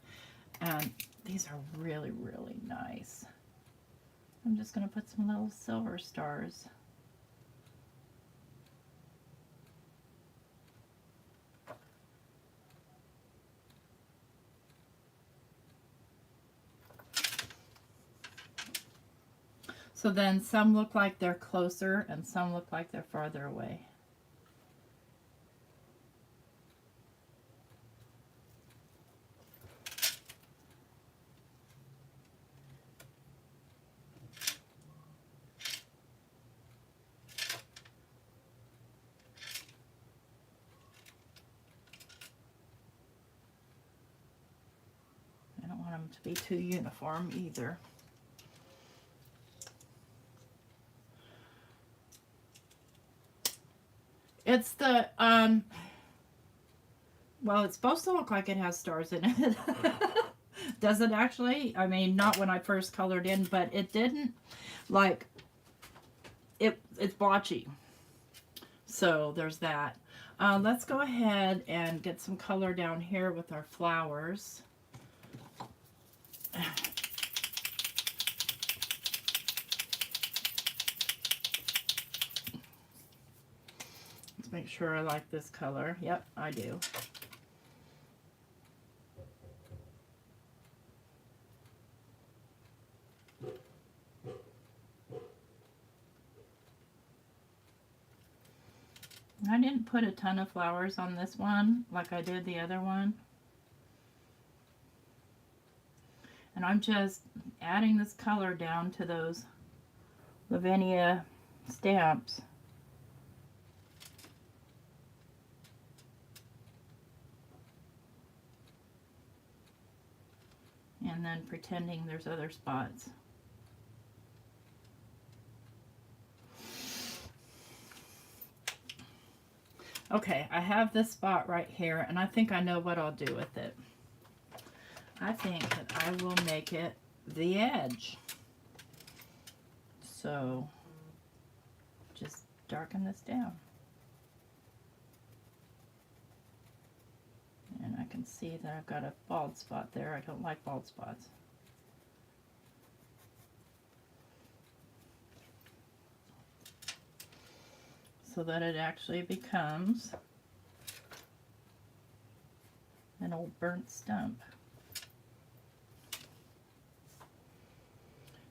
And these are really, really nice. I'm just going to put some little silver stars. So then some look like they're closer and some look like they're farther away. I don't want them to be too uniform either. It's the, well, it's supposed to look like it has stars in it. Does it actually? I mean, not when I first colored in, but it didn't. Like, it's blotchy. So there's that. Let's go ahead and get some color down here with our flowers. Let's make sure I like this color. Yep, I do. I didn't put a ton of flowers on this one like I did the other one. And I'm just adding this color down to those Lavinia stamps. And then pretending there's other spots. Okay, I have this spot right here, and I think I know what I'll do with it. I think that I will make it the edge. So, just darken this down. And I can see that I've got a bald spot there. I don't like bald spots. So that it actually becomes an old burnt stump.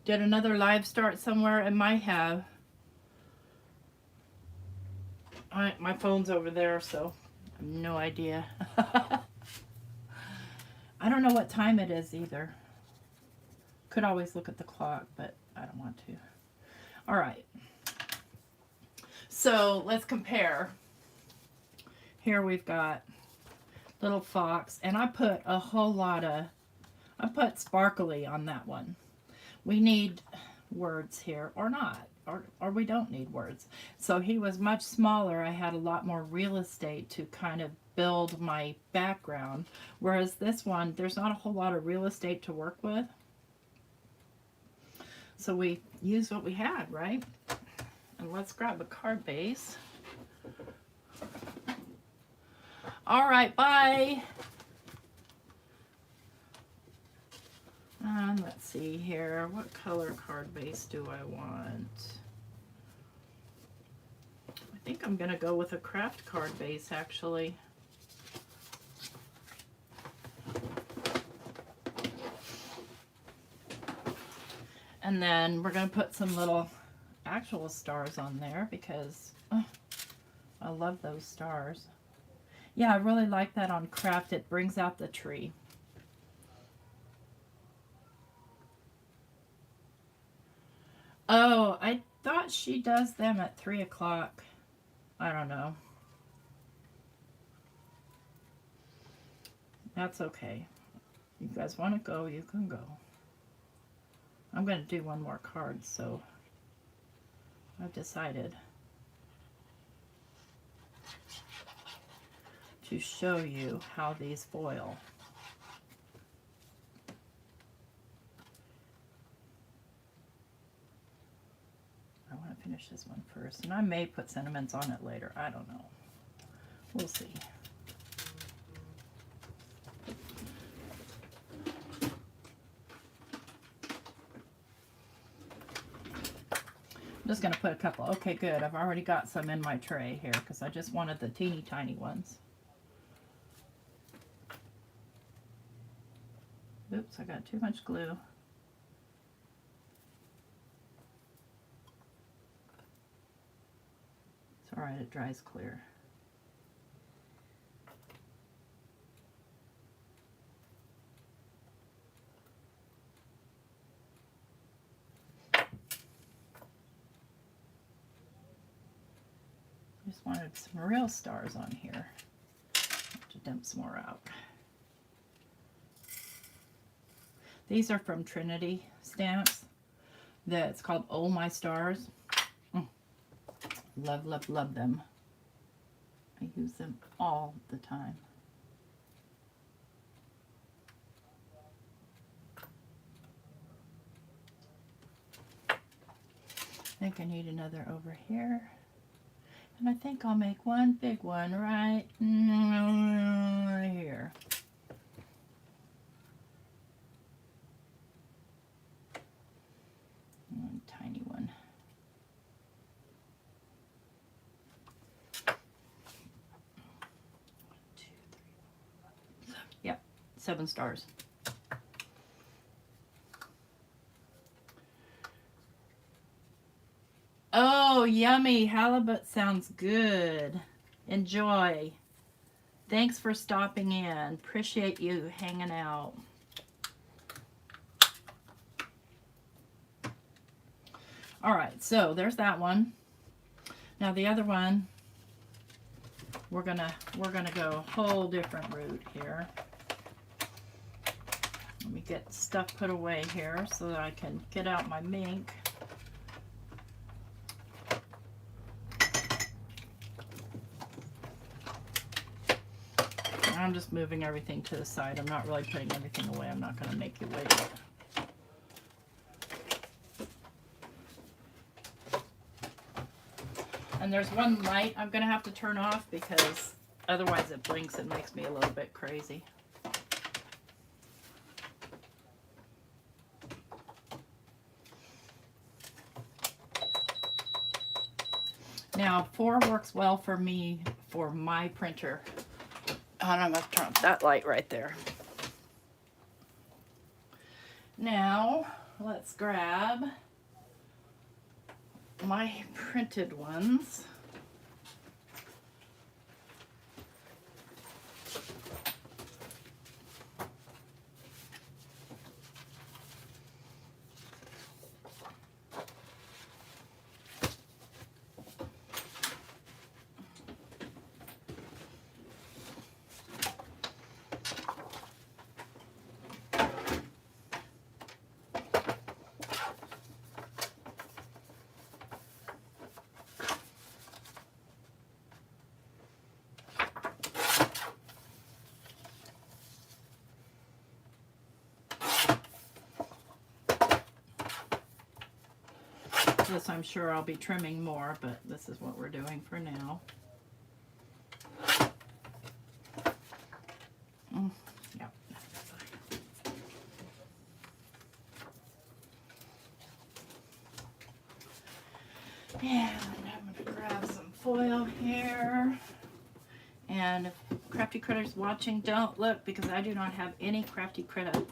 Did another live start somewhere? It might have. My phone's over there, so I have no idea. I don't know what time it is either. Could always look at the clock, but I don't want to. All right. So let's compare. Here we've got little fox, and I put a whole lot of, I put sparkly on that one. We need words here, or not, or we don't need words. So he was much smaller. I had a lot more real estate to kind of build my background, whereas this one, there's not a whole lot of real estate to work with. So we used what we had, right? And let's grab a card base. All right, bye. Let's see here. What color card base do I want? I think I'm going to go with a craft card base, actually. And then we're going to put some little actual stars on there because I love those stars. Yeah, I really like that on craft. It brings out the tree. Oh, I thought she does them at 3 o'clock. I don't know. That's okay. You guys want to go, you can go. I'm going to do one more card, so I've decided to show you how these foil. I want to finish this one first, and I may put sentiments on it later. I don't know. We'll see. I'm just going to put a couple. Okay, good. I've already got some in my tray here because I just wanted the teeny tiny ones. Oops, I got too much glue. It's all right, it dries clear. Just wanted some real stars on here. Have to dump some more out. These are from Trinity Stamps. It's called Oh My Stars. Love, love, love them. I use them all the time. I think I need another over here. And I think I'll make one big one right here. One tiny one. Yep, 7 stars. Oh, yummy. Halibut sounds good. Enjoy. Thanks for stopping in. Appreciate you hanging out. All right, so there's that one. Now the other one, we're gonna go a whole different route here. Let me get stuff put away here so that I can get out my mink. I'm just moving everything to the side. I'm not really putting everything away. I'm not going to make you wait. And there's one light I'm going to have to turn off because otherwise it blinks and makes me a little bit crazy. Now 4 works well for me for my printer. And I'm going to turn off that light right there. Now, let's grab my printed ones. This I'm sure I'll be trimming more, but this is what we're doing for now. Yep. And I'm going to grab some foil here. And if Crafty Critter's watching, don't look because I do not have any Crafty Critter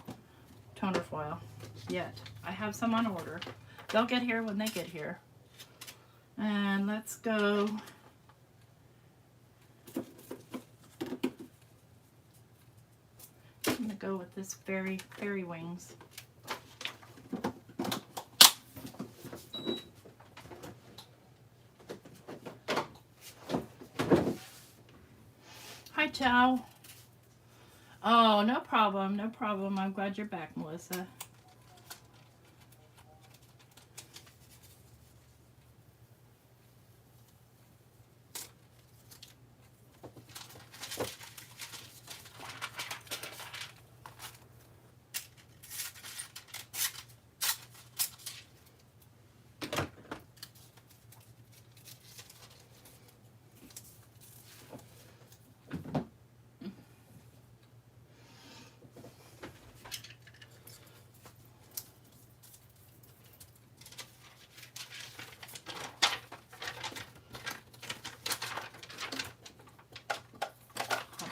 toner foil yet. I have some on order. They'll get here when they get here. And let's go. I'm going to go with this fairy wings. Hi, Chow. Oh, no problem, no problem. I'm glad you're back, Melissa.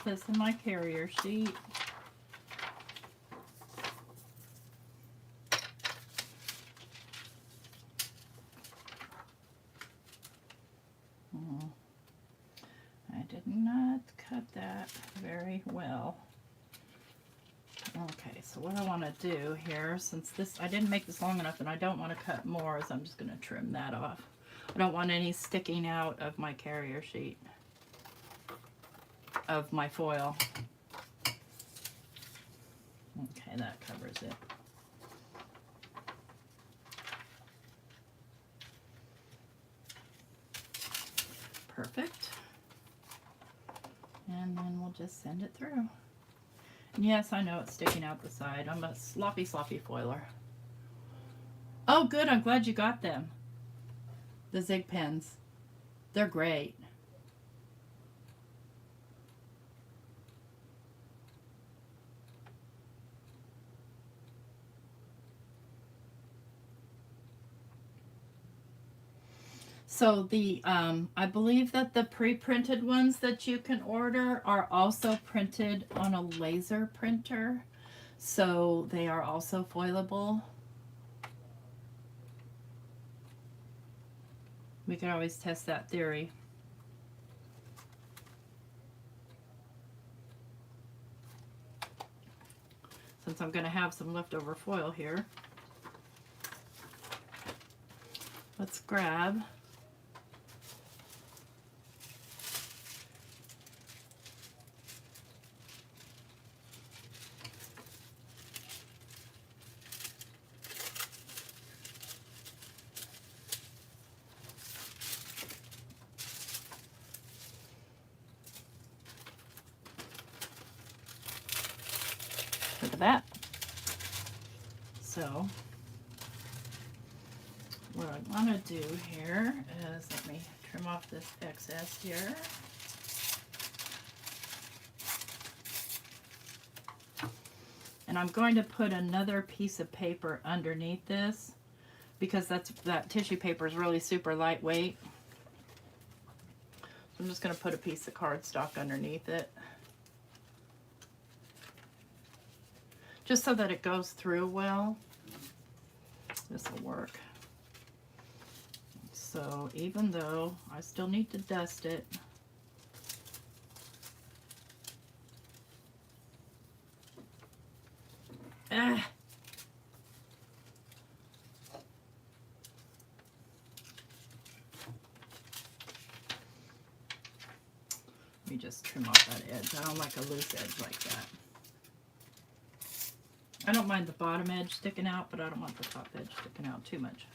This in my carrier sheet. I did not cut that very well. Okay, so what I want to do here, since this I didn't make this long enough and I don't want to cut more, is I'm just going to trim that off. I don't want any sticking out of my carrier sheet. Of my foil. Okay, that covers it. Perfect. And then we'll just send it through. And yes, I know it's sticking out the side. I'm a sloppy foiler. Oh, good. I'm glad you got them. The Zig pens. They're great. So the, I believe that the pre-printed ones that you can order are also printed on a laser printer. So they are also foilable. We can always test that theory. Since I'm going to have some leftover foil here. Let's grab look at that. So what I want to do here is, let me trim off this excess here. And I'm going to put another piece of paper underneath this because that tissue paper is really super lightweight. So I'm just going to put a piece of cardstock underneath it. Just so that it goes through well. this will work. So even though I still need to dust it, ah, let me just trim off that edge. I don't like a loose edge like that. I don't mind the bottom edge sticking out, but I don't want the top edge sticking out too much.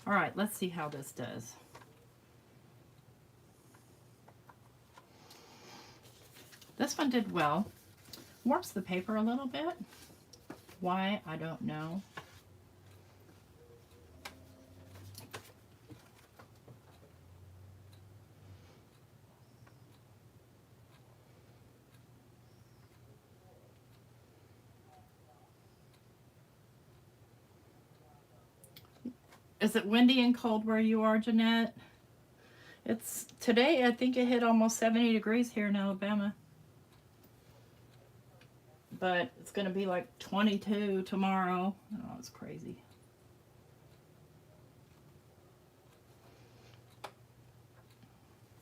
All right, let's see how this does. This one did well. Warps the paper a little bit. Why, I don't know. Is it windy and cold where you are, Jeanette? It's today, I think it hit almost 70 degrees here in Alabama. But it's going to be like 22 tomorrow. Oh, it's crazy.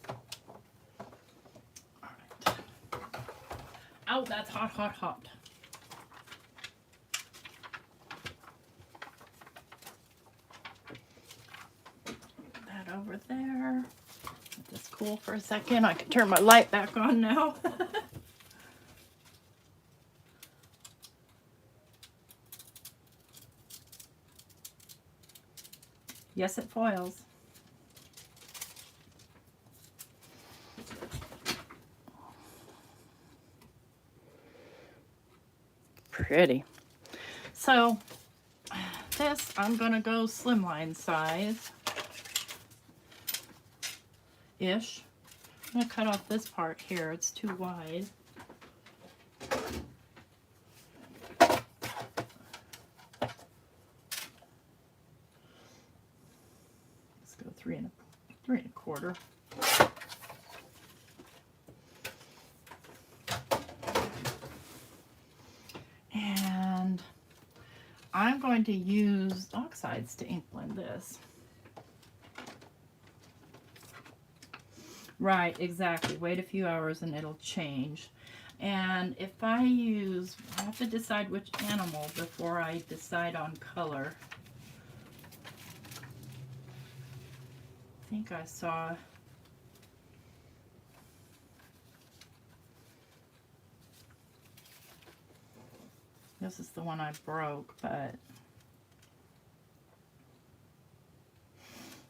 All right. Oh, that's hot, hot, hot. Over there. Let this cool for a second. I can turn my light back on now. Yes, it foils. Pretty. So this, I'm going to go slimline size. Ish. I'm going to cut off this part here. It's too wide. Let's go three and a quarter. And I'm going to use oxides to ink blend this. Right, exactly. Wait a few hours and it'll change. And if I use, I have to decide which animal before I decide on color. I think I saw, this is the one I broke, but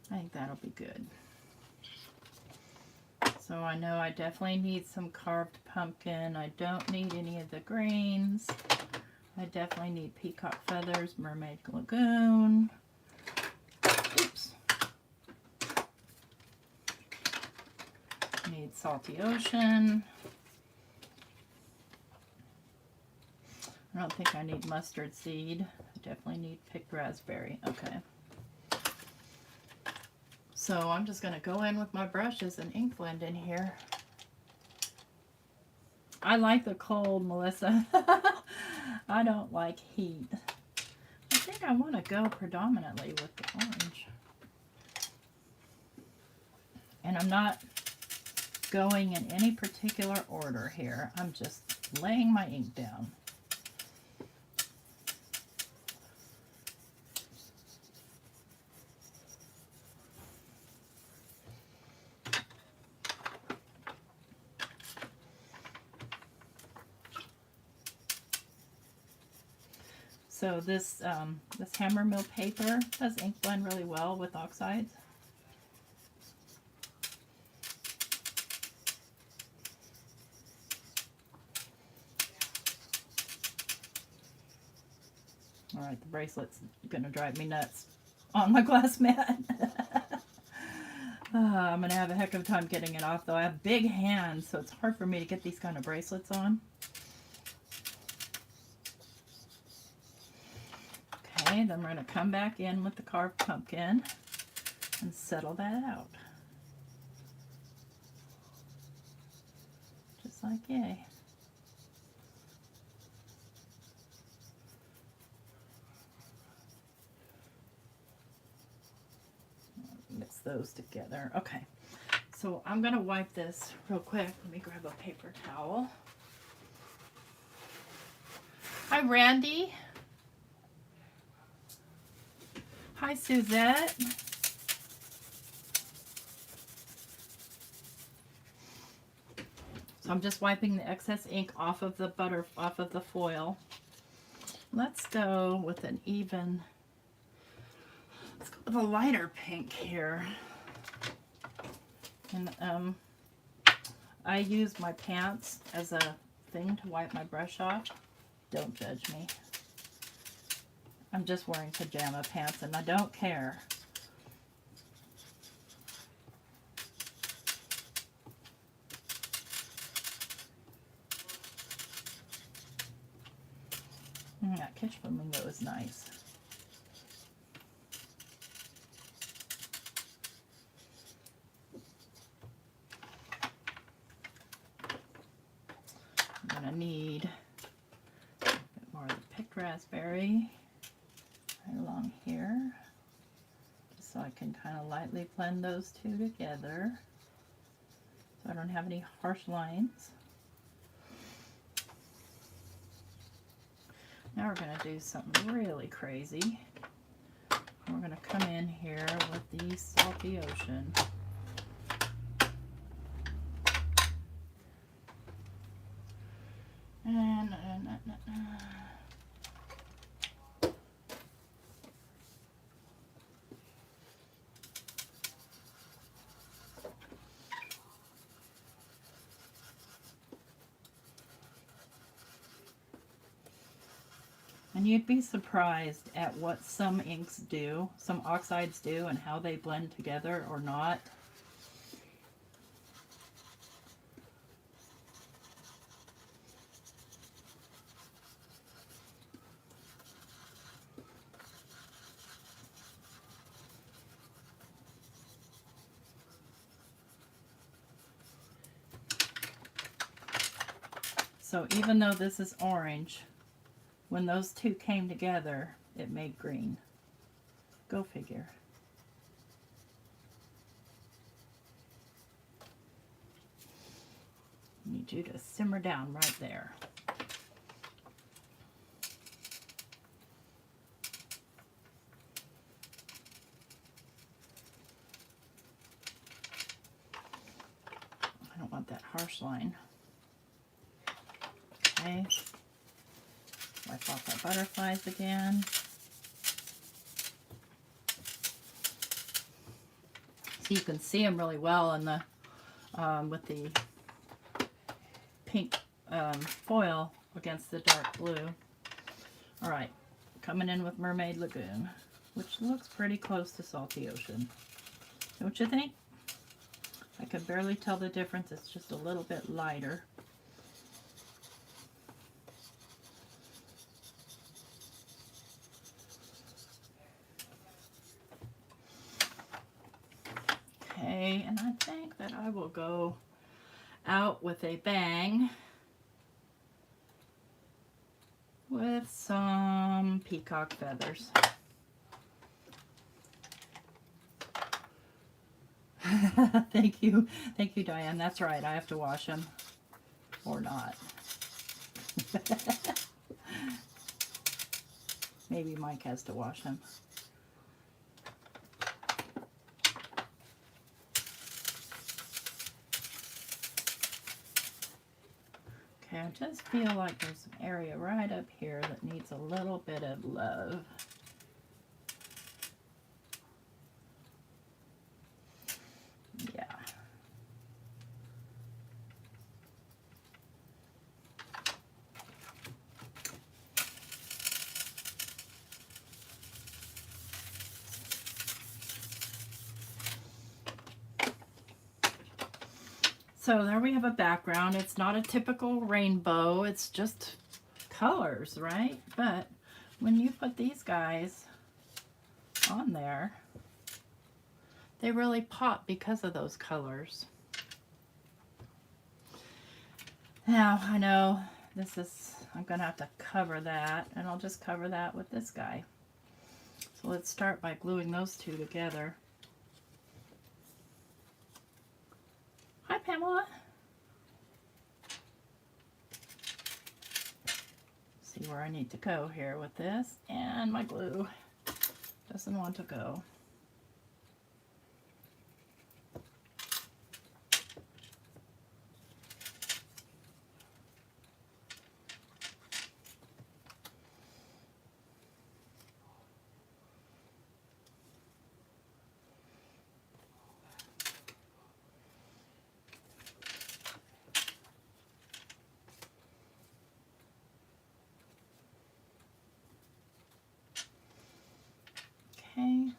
I think that'll be good. So I know I definitely need some carved pumpkin. I don't need any of the greens. I definitely need peacock feathers, mermaid lagoon. Oops. Need salty ocean. I don't think I need mustard seed. I definitely need picked raspberry. Okay. So I'm just going to go in with my brushes and ink blend in here. I like the cold, Melissa. I don't like heat. I think I want to go predominantly with the orange. And I'm not going in any particular order here. I'm just laying my ink down. So this this hammer mill paper does ink blend really well with oxides. All right, the bracelet's gonna drive me nuts on my glass mat. I'm gonna have a heck of a time getting it off though. I have big hands, so it's hard for me to get these kind of bracelets on. Okay, then we're going to come back in with the carved pumpkin and settle that out. Just like yay. those together. Okay, so I'm going to wipe this real quick. Let me grab a paper towel. Hi, Randy. Hi, Suzette. So I'm just wiping the excess ink off of the foil. Let's go with an even, let's go with a lighter pink here. And I use my pants as a thing to wipe my brush off. Don't judge me. I'm just wearing pajama pants and I don't care. That kitchen flamingo is nice. I'm going to need a bit more of the picked raspberry right along here, just so I can kind of lightly blend those two together so I don't have any harsh lines. Now we're going to do something really crazy. We're going to come in here with the Salty Ocean. And you'd be surprised at what some inks do, some oxides do, and how they blend together or not. So even though this is orange, when those two came together, it made green. Go figure. I need you to simmer down right there. I don't want that harsh line. Okay. Wipe off our butterflies again. So you can see them really well in the with the pink foil against the dark blue. All right, coming in with Mermaid Lagoon, which looks pretty close to Salty Ocean. Don't you think? I can barely tell the difference. It's just a little bit lighter. Okay, and I think that I will go out with a bang with some peacock feathers. Thank you, Diane. That's right, I have to wash them or not. Maybe Mike has to wash them. Okay, I just feel like there's an area right up here that needs a little bit of love. Yeah. So there we have a background. It's not a typical rainbow. It's just colors, right? But when you put these guys on there, they really pop because of those colors. Now, I know this is, I'm going to have to cover that, and I'll just cover that with this guy. So let's start by gluing those two together. Pamela. See where I need to go here with this, and my glue doesn't want to go. Okay.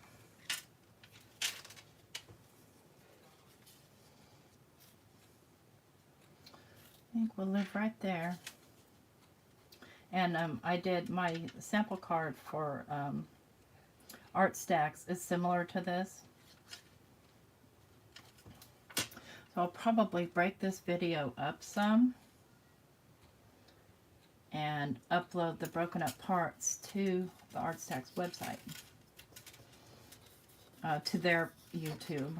I think we'll live right there. And I did my sample card for ArtStacks is similar to this. So I'll probably break this video up some and upload the broken up parts to the ArtStacks website, to their YouTube.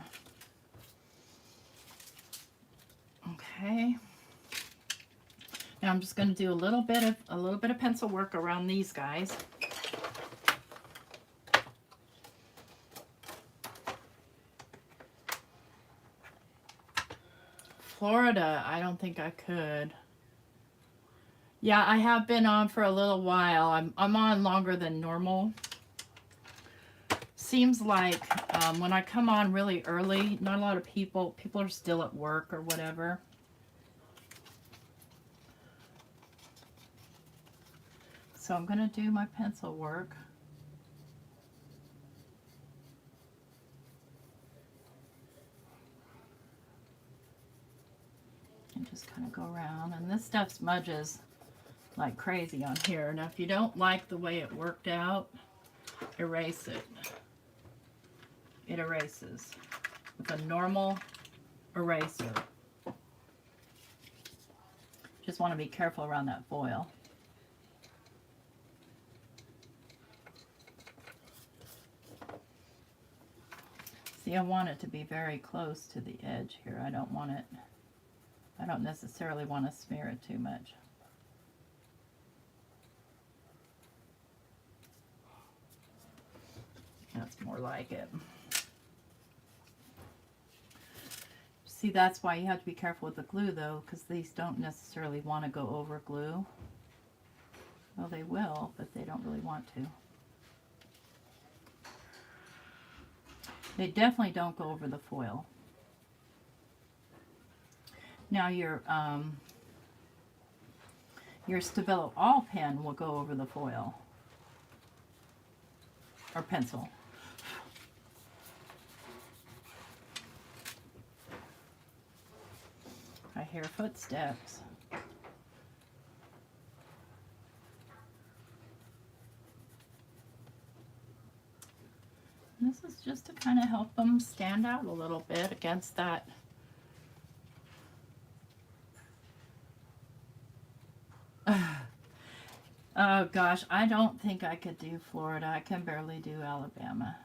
Okay. Now I'm just going to do a little bit of pencil work around these guys. Florida, I don't think I could. Yeah, I have been on for a little while. I'm on longer than normal. Seems like when I come on really early, not a lot of people are still at work or whatever. So I'm going to do my pencil work. And just kind of go around. And this stuff smudges like crazy on here. Now if you don't like the way it worked out, erase it. It erases with a normal eraser. Just want to be careful around that foil. See, I want it to be very close to the edge here. I don't necessarily want to smear it too much. That's more like it. See, that's why you have to be careful with the glue though, because these don't necessarily want to go over glue. Well, they will, but they don't really want to. They definitely don't go over the foil. Now your Stabilo All pen will go over the foil or pencil. I hear footsteps. And this is just to kind of help them stand out a little bit against that. Oh gosh, I don't think I could do Florida. I can barely do Alabama.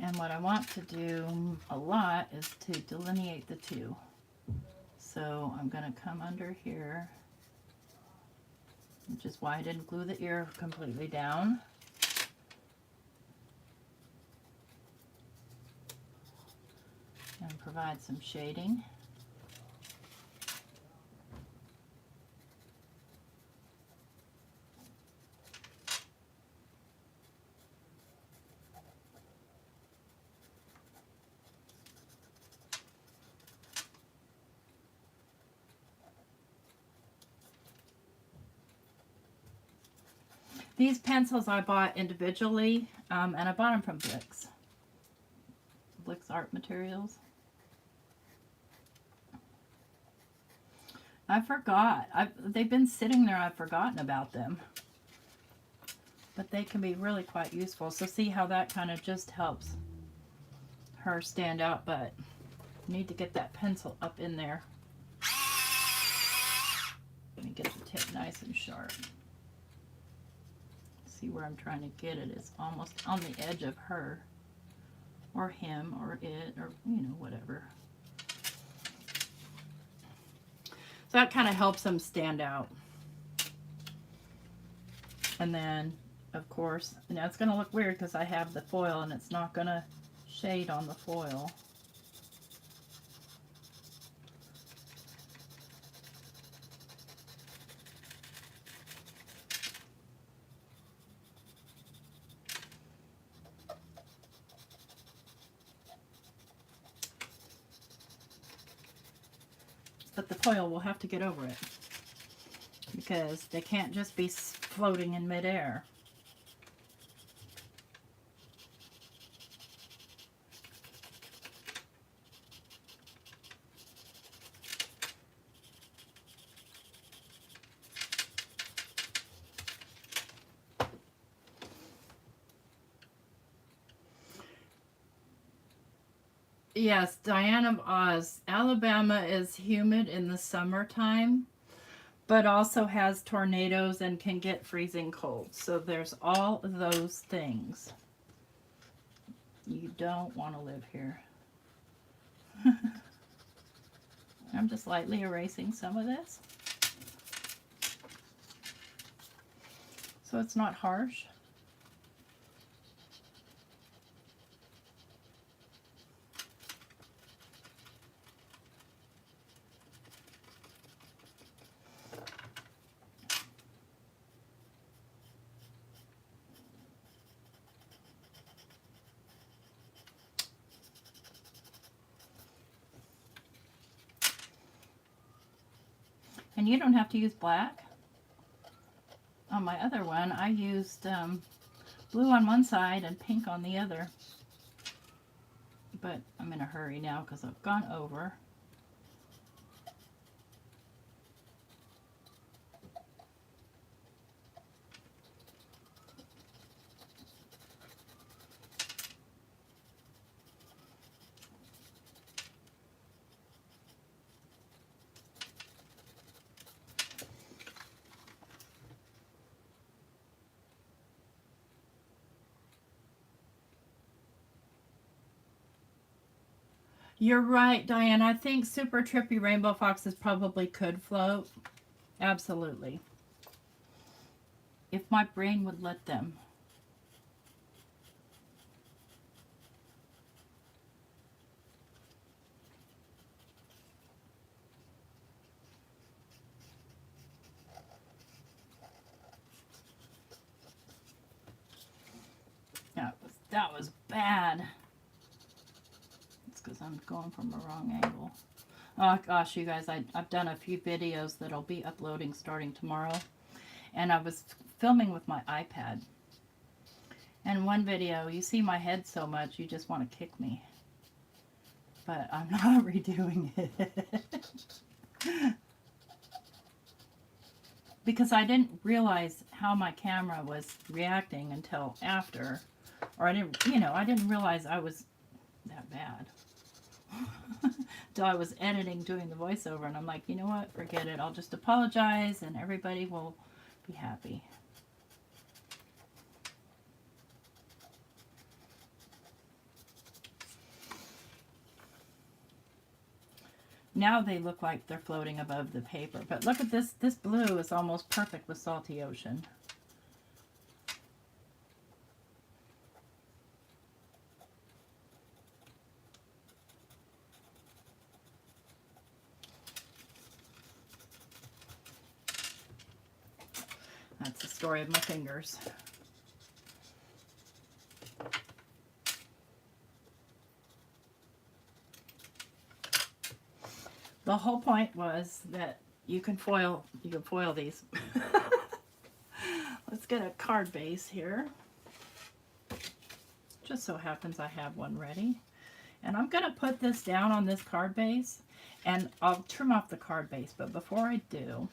And what I want to do a lot is to delineate the two. So I'm going to come under here, which is why I didn't glue the ear completely down. And provide some shading. These pencils I bought individually, and I bought them from Blick's Art Materials. I forgot. They've been sitting there. I've forgotten about them. But they can be really quite useful. So see how that kind of just helps her stand out, but I need to get that pencil up in there. Let me get the tip nice and sharp. See where I'm trying to get it. It's almost on the edge of her, or him, or it, or, you know, whatever. So that kind of helps them stand out. And then, of course, now it's going to look weird because I have the foil and it's not going to shade on the foil. But the foil will have to get over it because they can't just be floating in midair. Yes, Diane of Oz. Alabama is humid in the summertime, but also has tornadoes and can get freezing cold. So there's all of those things. You don't want to live here. I'm just lightly erasing some of this, so it's not harsh. And you don't have to use black. On my other one, I used blue on one side and pink on the other. But I'm in a hurry now because I've gone over. You're right, Diane. I think Super Trippy Rainbow Foxes probably could float. Absolutely. If my brain would let them. That was bad. Because I'm going from the wrong angle. Oh gosh, you guys, I've done a few videos that'll be uploading starting tomorrow. And I was filming with my iPad. And one video, you see my head so much, you just want to kick me. But I'm not redoing it. Because I didn't realize how my camera was reacting until after. Or I didn't, you know, I didn't realize I was that bad. Till I was editing, doing the voiceover, and I'm like, you know what, forget it. I'll just apologize and everybody will be happy. Now they look like they're floating above the paper. But look at this. This blue is almost perfect with Salty Ocean. That's the story of my fingers. The whole point was that you can foil these. Let's get a card base here. Just so happens I have one ready. And I'm going to put this down on this card base, and I'll trim off the card base, but before I do,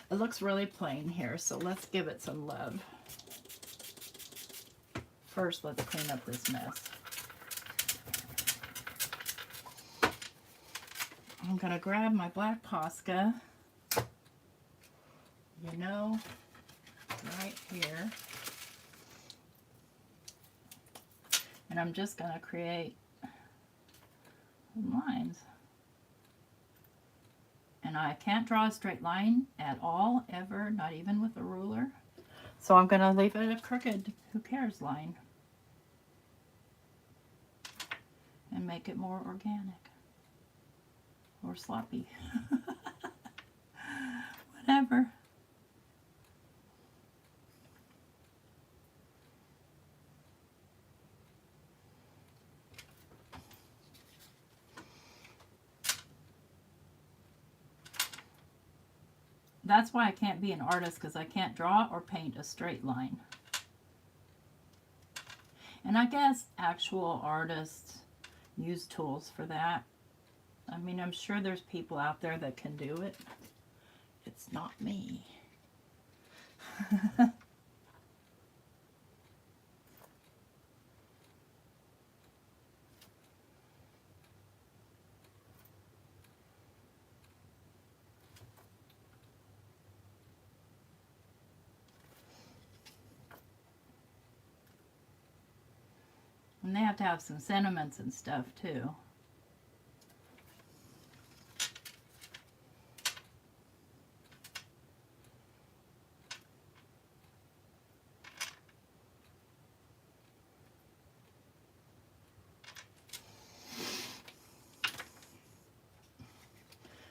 it looks really plain here, so let's give it some love. First, let's clean up this mess. I'm going to grab my black Posca, you know, right here. And I'm just going to create lines. And I can't draw a straight line at all, ever, not even with a ruler. So I'm going to leave it a crooked, who cares line. And make it more organic. Or sloppy. Whatever. That's why I can't be an artist, because I can't draw or paint a straight line. And I guess actual artists use tools for that. I mean, I'm sure there's people out there that can do it. It's not me. And they have to have some sentiments and stuff too.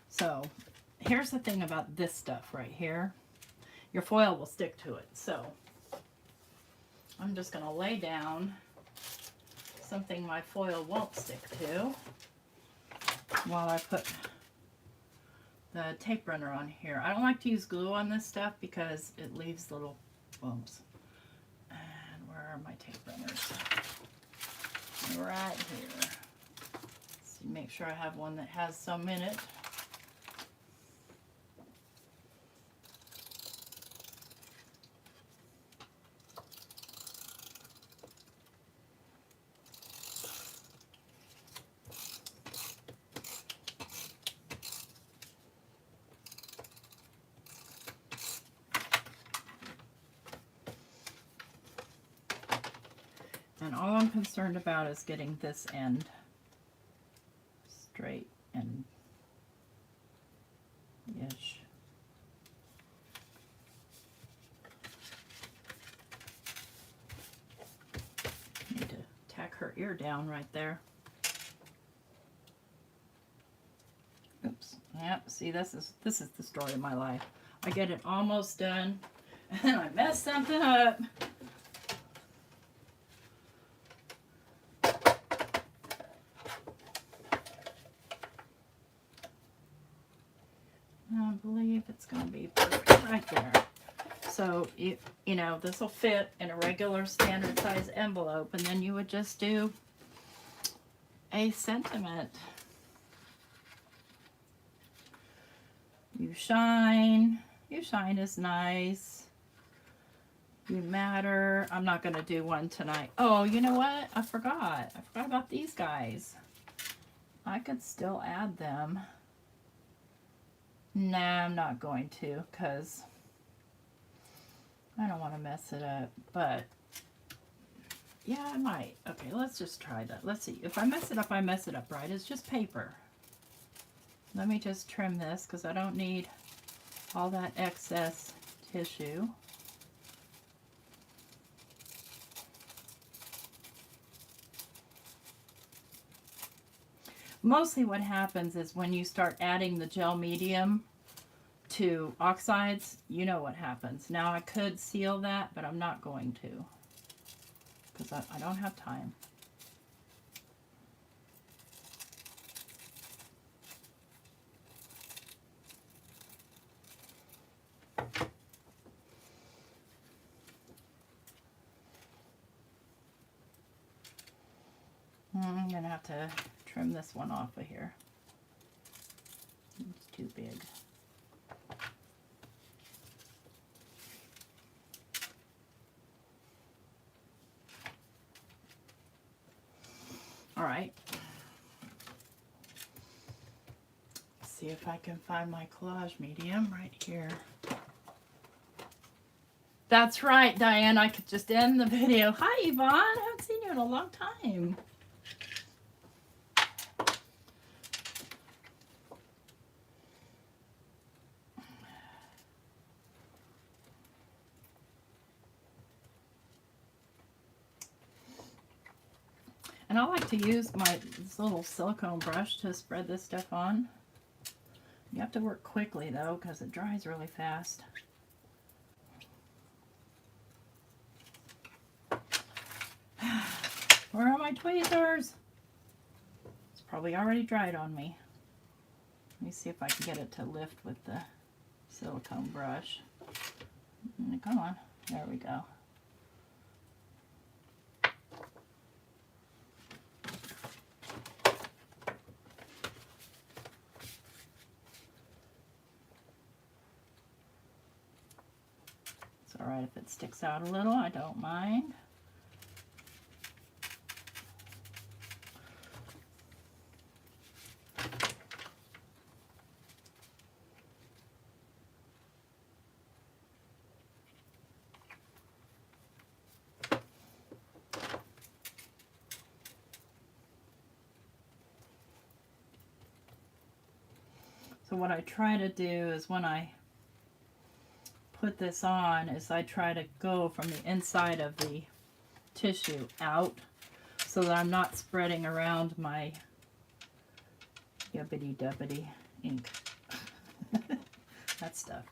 So here's the thing about this stuff right here. Your foil will stick to it. So I'm just going to lay down something my foil won't stick to while I put the tape runner on here. I don't like to use glue on this stuff because it leaves little bumps. And where are my tape runners? Right here. So make sure I have one that has some in it. And all I'm concerned about is getting this end straight and ish. Need to tack her ear down right there. Oops. Yep, see, this is the story of my life. I get it almost done and then I mess something up. I believe it's going to be perfect right there. So, you know, this will fit in a regular standard size envelope, and then you would just do a sentiment. You shine is nice. You matter. I'm not going to do one tonight. Oh, you know what? I forgot about these guys. I could still add them. Nah, I'm not going to, because I don't want to mess it up. But, yeah, I might. Okay, let's just try that. Let's see. If I mess it up, I mess it up, right? It's just paper. Let me just trim this, because I don't need all that excess tissue. Mostly what happens is when you start adding the gel medium to oxides, you know what happens. Now I could seal that, but I'm not going to because I don't have time. I'm going to have to trim this one off of here. It's too big. All right. see if I can find my collage medium right here. That's right, Diane. I could just end the video. Hi, Yvonne. I haven't seen you in a long time. And I like to use this little silicone brush to spread this stuff on. You have to work quickly though, because it dries really fast. Where are my tweezers? It's probably already dried on me. Let me see if I can get it to lift with the silicone brush. Come on, there we go. It's all right if it sticks out a little, I don't mind. So what I try to do is when I put this on is I try to go from the inside of the tissue out so that I'm not spreading around my yubbity-dubbity ink. That stuff.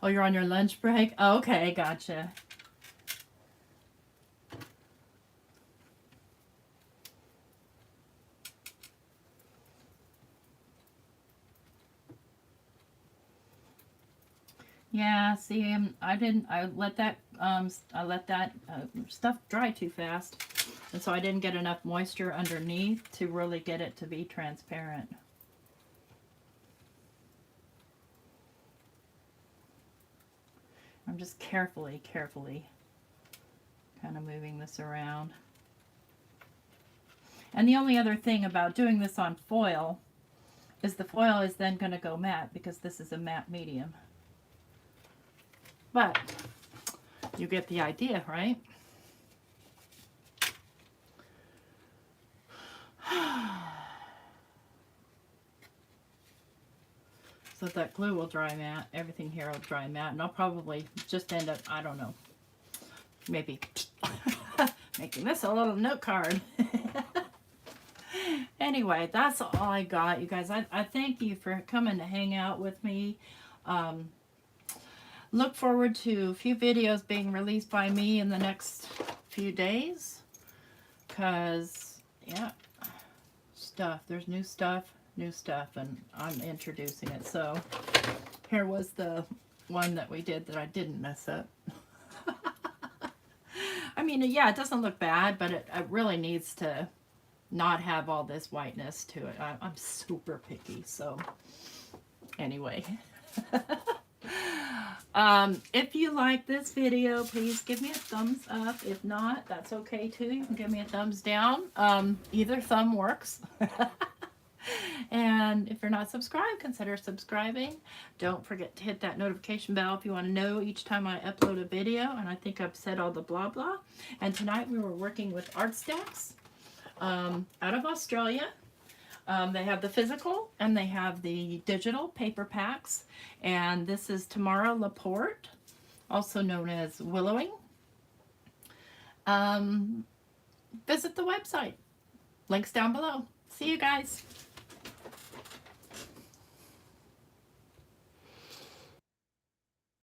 Oh, you're on your lunch break? Oh, okay, gotcha. Yeah, see, I let that stuff dry too fast, and so I didn't get enough moisture underneath to really get it to be transparent. I'm just carefully kind of moving this around. And the only other thing about doing this on foil is the foil is then going to go matte because this is a matte medium. But you get the idea, right? So that glue will dry matte. Everything here will dry matte. And I'll probably just end up, I don't know, maybe making this a little note card. Anyway, that's all I got, you guys. I thank you for coming to hang out with me. Look forward to a few videos being released by me in the next few days. Because, yeah, there's new stuff, and I'm introducing it. So, here was the one that we did that I didn't mess up. I mean, yeah, it doesn't look bad, but it really needs to not have all this whiteness to it. I'm super picky, so anyway. If you like this video, please give me a thumbs up. If not, that's okay too. You can give me a thumbs down. Either thumb works. And if you're not subscribed, consider subscribing. Don't forget to hit that notification bell if you want to know each time I upload a video. And I think I've said all the blah blah. And tonight we were working with ArtStacks out of Australia. They have the physical and they have the digital paper packs. And this is Tamara Laporte, also known as Willowing. Visit the website. Links down below. See you guys.